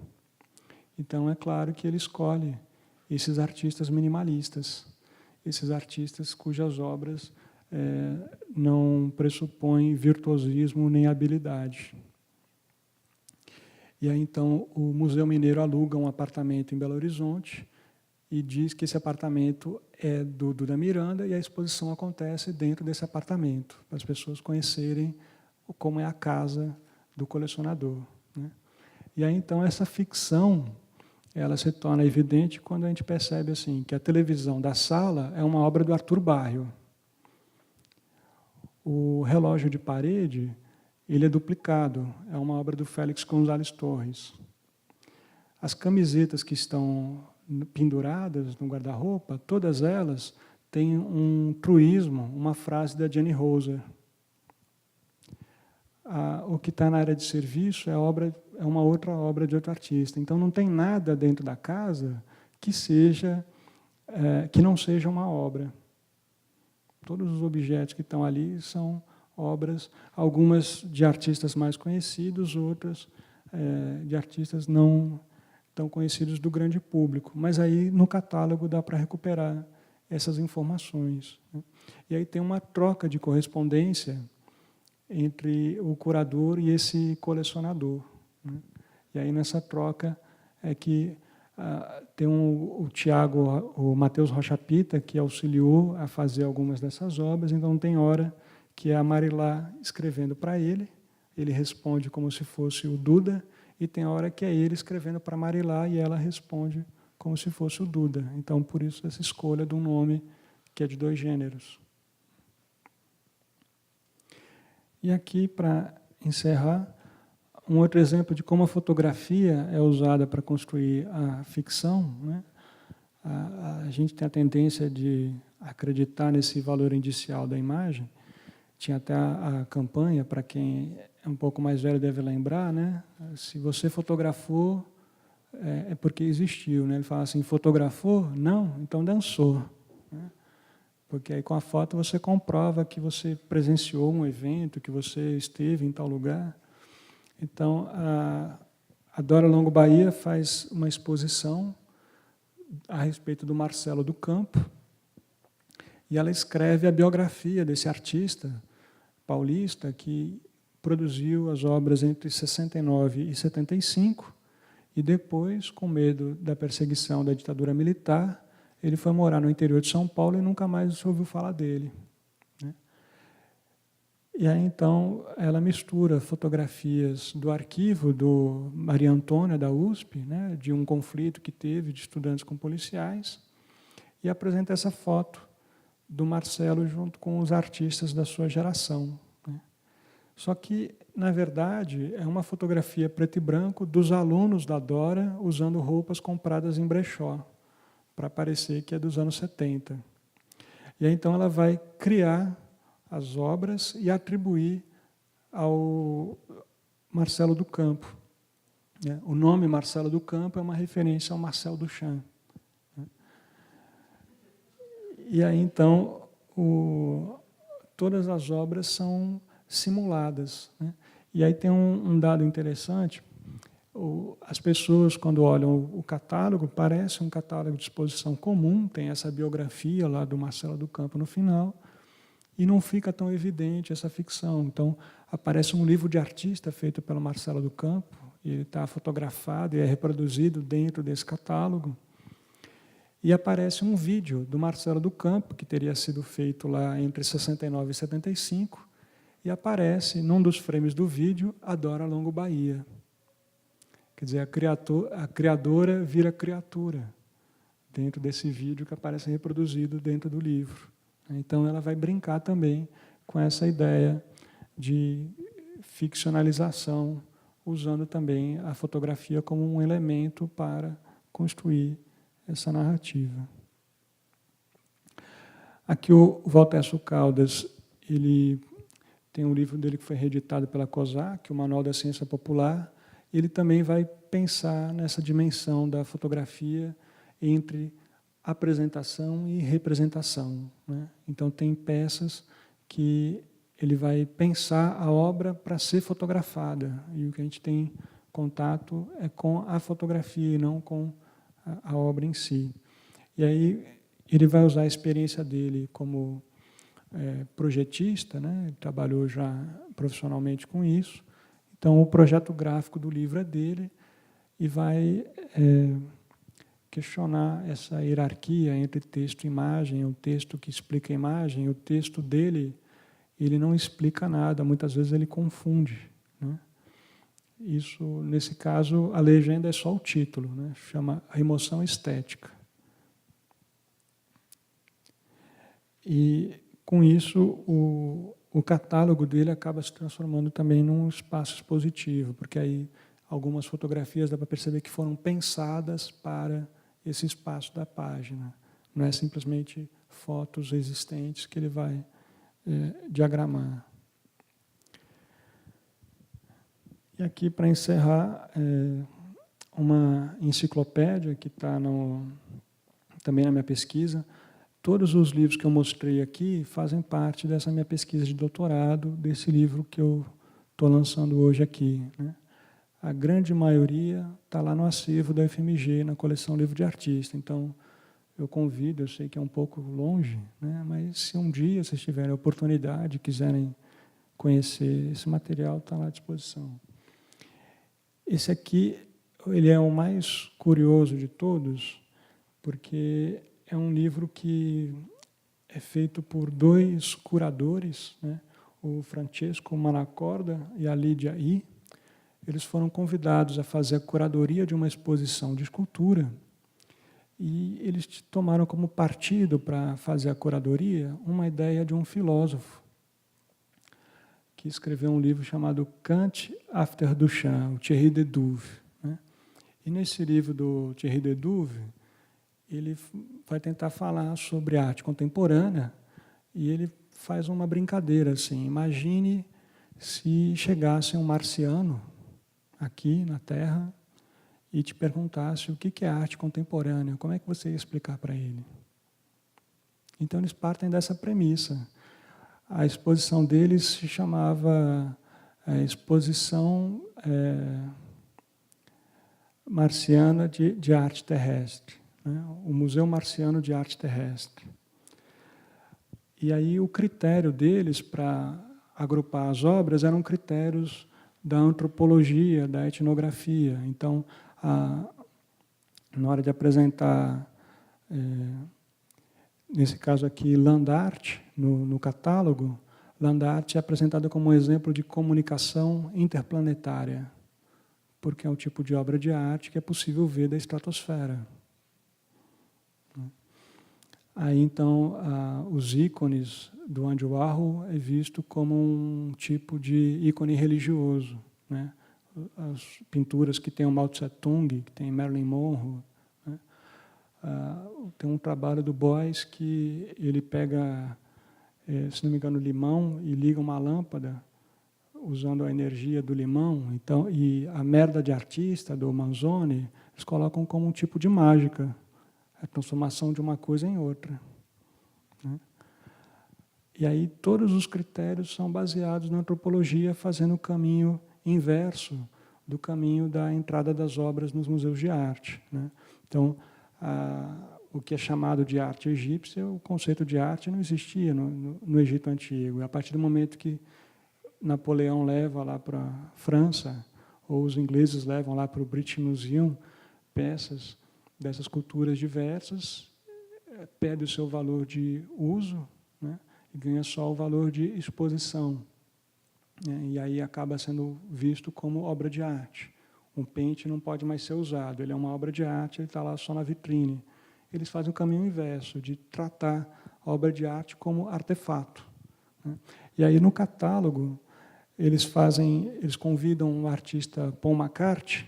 Então, é claro que ele escolhe esses artistas minimalistas, esses artistas cujas obras não pressupõem virtuosismo nem habilidade. E aí, então, o Museu Mineiro aluga um apartamento em Belo Horizonte e diz que esse apartamento é do Duda Miranda, e a exposição acontece dentro desse apartamento, para as pessoas conhecerem como é a casa do colecionador, né? E aí, então, essa ficção, ela se torna evidente quando a gente percebe assim, que a televisão da sala é uma obra do Arthur Barrio. O relógio de parede, ele é duplicado, é uma obra do Félix González Torres. As camisetas que estão penduradas no guarda-roupa, todas elas têm um truísmo, uma frase da Jenny Roser. O que está na área de serviço é uma outra obra de outro artista. Então, não tem nada dentro da casa que não seja uma obra. Todos os objetos que estão ali são obras, algumas de artistas mais conhecidos, outras de artistas não tão conhecidos do grande público. Mas aí, no catálogo, dá para recuperar essas informações, né? E aí tem uma troca de correspondência entre o curador e esse colecionador, né? E aí, nessa troca, é que tem o Tiago, o Matheus Rocha Pita, que auxiliou a fazer algumas dessas obras. Então, tem hora que é a Marilá escrevendo para ele responde como se fosse o Duda, e tem hora que é ele escrevendo para Marilá e ela responde como se fosse o Duda. Então, por isso, essa escolha de um nome que é de 2 gêneros. E aqui, para encerrar, um outro exemplo de como a fotografia é usada para construir a ficção, né? A gente tem a tendência de acreditar nesse valor indicial da imagem. Tinha até a campanha, para quem é um pouco mais velho deve lembrar, né? Se você fotografou, é porque existiu, né? Ele fala assim, fotografou? Não, então dançou, né? Porque aí com a foto você comprova que você presenciou um evento, que você esteve em tal lugar. Então, a Dora Longo Bahia faz uma exposição a respeito do Marcelo do Campo, e ela escreve a biografia desse artista paulista que produziu as obras entre 69 e 75, e depois, com medo da perseguição da ditadura militar, ele foi morar no interior de São Paulo e nunca mais se ouviu falar dele, né? E aí, então, ela mistura fotografias do arquivo do Maria Antônia, da USP, né, de um conflito que teve de estudantes com policiais, e apresenta essa foto do Marcelo junto com os artistas da sua geração, né? Só que, na verdade, é uma fotografia preto e branco dos alunos da Dora usando roupas compradas em brechó, para parecer que é dos anos 70. E aí, então, ela vai criar as obras e atribuir ao Marcelo do Campo, né? O nome Marcelo do Campo é uma referência ao Marcel Duchamp, né? E aí, então, todas as obras são simuladas, né? E aí tem um dado interessante. As pessoas, quando olham o catálogo, parece um catálogo de exposição comum, tem essa biografia lá do Marcelo do Campo no final, e não fica tão evidente essa ficção. Então, aparece um livro de artista feito pelo Marcelo do Campo, e ele está fotografado e é reproduzido dentro desse catálogo. E aparece um vídeo do Marcelo do Campo, que teria sido feito lá entre 69 e 75, e aparece, num dos frames do vídeo, a Dora Longo Bahia. Quer dizer, a criadora vira criatura, dentro desse vídeo que aparece reproduzido dentro do livro. Então, ela vai brincar também com essa ideia de ficcionalização, usando também a fotografia como um elemento para construir essa narrativa. Aqui o Valtercio Caldas, ele tem um livro dele que foi reeditado pela COSAC, o Manual da Ciência Popular. Ele também vai pensar nessa dimensão da fotografia entre apresentação e representação, né? Então, tem peças que ele vai pensar a obra para ser fotografada, e o que a gente tem contato é com a fotografia e não com a obra em si. E aí ele vai usar a experiência dele como projetista, né? Ele trabalhou já profissionalmente com isso. Então, o projeto gráfico do livro é dele e vai questionar essa hierarquia entre texto e imagem, o texto que explica a imagem, o texto dele, ele não explica nada, muitas vezes ele confunde, né? Isso, nesse caso, a legenda é só o título, né? Chama Remoção Estética. E, com isso, o catálogo dele acaba se transformando também num espaço expositivo, porque aí algumas fotografias dá para perceber que foram pensadas para esse espaço da página. Não é simplesmente fotos existentes que ele vai diagramar. E aqui, para encerrar, uma enciclopédia que está também na minha pesquisa. Todos os livros que eu mostrei aqui fazem parte dessa minha pesquisa de doutorado, desse livro que eu estou lançando hoje aqui, né? A grande maioria está lá no acervo da UFMG, na coleção Livro de Artista. Então, eu convido, eu sei que é um pouco longe, né? Mas se um dia vocês tiverem a oportunidade, quiserem conhecer esse material, está lá à disposição. Esse aqui, ele é o mais curioso de todos, porque é um livro que é feito por dois curadores, né? O Francesco Manacorda e a Lídia I. Eles foram convidados a fazer a curadoria de uma exposição de escultura e eles tomaram como partido para fazer a curadoria uma ideia de um filósofo que escreveu um livro chamado Kant After Duchamp, o Thierry Dedouve, né? E nesse livro do Thierry Dedouve, ele vai tentar falar sobre arte contemporânea e ele faz uma brincadeira assim: imagine se chegasse um marciano aqui na Terra e te perguntasse o que é arte contemporânea, como é que você ia explicar para ele? Então, eles partem dessa premissa. A exposição deles se chamava Exposição Marciana de Arte Terrestre, né? O Museu Marciano de Arte Terrestre. E aí o critério deles para agrupar as obras eram critérios da antropologia, da etnografia. Então, na hora de apresentar, nesse caso aqui, Land Art, no catálogo, Land Art é apresentada como um exemplo de comunicação interplanetária, porque é um tipo de obra de arte que é possível ver da estratosfera. Aí, então, os ícones do Andy Warhol é visto como um tipo de ícone religioso, né? As pinturas que tem o Mao Tse-tung, que tem Marilyn Monroe, né? Tem um trabalho do Beuys que ele pega, se não me engano, limão e liga uma lâmpada usando a energia do limão. Então, e a merda de artista do Manzoni, eles colocam como um tipo de mágica, a transformação de uma coisa em outra, né? E aí todos os critérios são baseados na antropologia, fazendo o caminho inverso do caminho da entrada das obras nos museus de arte, né? Então, o que é chamado de arte egípcia, o conceito de arte não existia no Egito Antigo. E a partir do momento que Napoleão leva lá para a França, ou os ingleses levam lá para o British Museum, peças dessas culturas diversas, perde o seu valor de uso, né, e ganha só o valor de exposição, né, e aí acaba sendo visto como obra de arte. Um pente não pode mais ser usado, ele é uma obra de arte, ele está lá só na vitrine. Eles fazem o caminho inverso, de tratar a obra de arte como artefato, né. E aí, no catálogo, eles convidam o artista Paul McCartney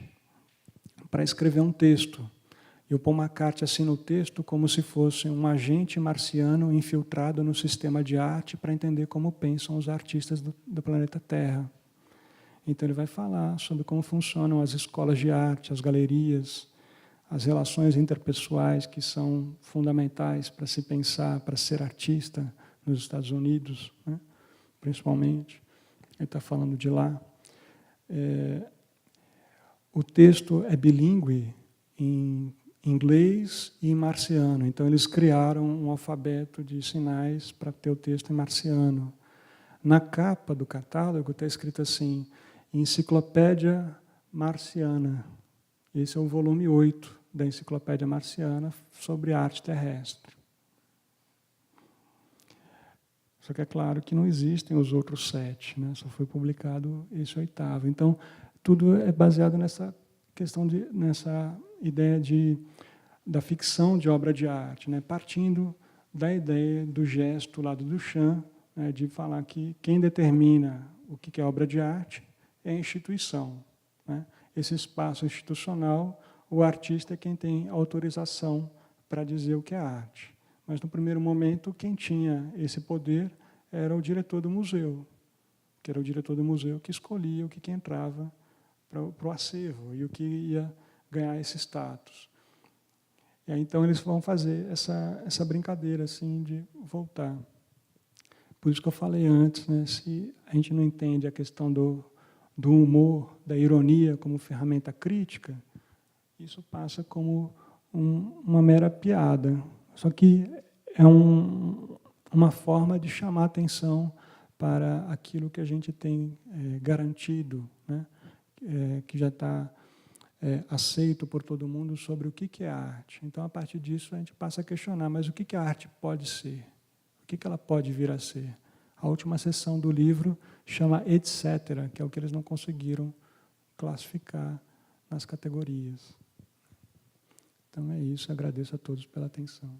para escrever um texto. E o Paul McCartney assina o texto como se fosse um agente marciano infiltrado no sistema de arte para entender como pensam os artistas do planeta Terra. Então ele vai falar sobre como funcionam as escolas de arte, as galerias, as relações interpessoais que são fundamentais para se pensar, para ser artista nos Estados Unidos, né, principalmente. Ele está falando de lá. O texto é bilíngue em inglês e em marciano. Então, eles criaram um alfabeto de sinais para ter o texto em marciano. Na capa do catálogo está escrito assim, Enciclopédia Marciana. Esse é o volume 8 da Enciclopédia Marciana sobre arte terrestre. Só que é claro que não existem os outros 7, né? Só foi publicado esse 8º. Então, tudo é baseado nessa questão nessa ideia da ficção de obra de arte, né? Partindo da ideia do gesto lá do Duchamp, né? De falar que quem determina o que é obra de arte é a instituição, né? Esse espaço institucional, o artista é quem tem autorização para dizer o que é arte. Mas, no primeiro momento, quem tinha esse poder era o diretor do museu, que era o diretor do museu que escolhia o que entrava para o acervo e o que ia ganhar esse status. E aí, então, eles vão fazer essa brincadeira assim, de voltar. Por isso que eu falei antes, né, se a gente não entende a questão do humor, da ironia como ferramenta crítica, isso passa como uma mera piada. Só que é uma forma de chamar atenção para aquilo que a gente tem garantido, né? Que já está aceito por todo mundo sobre o que é arte. Então, a partir disso, a gente passa a questionar, mas o que a arte pode ser? O que ela pode vir a ser? A última seção do livro chama etc., que é o que eles não conseguiram classificar nas categorias. Então é isso, agradeço a todos pela atenção.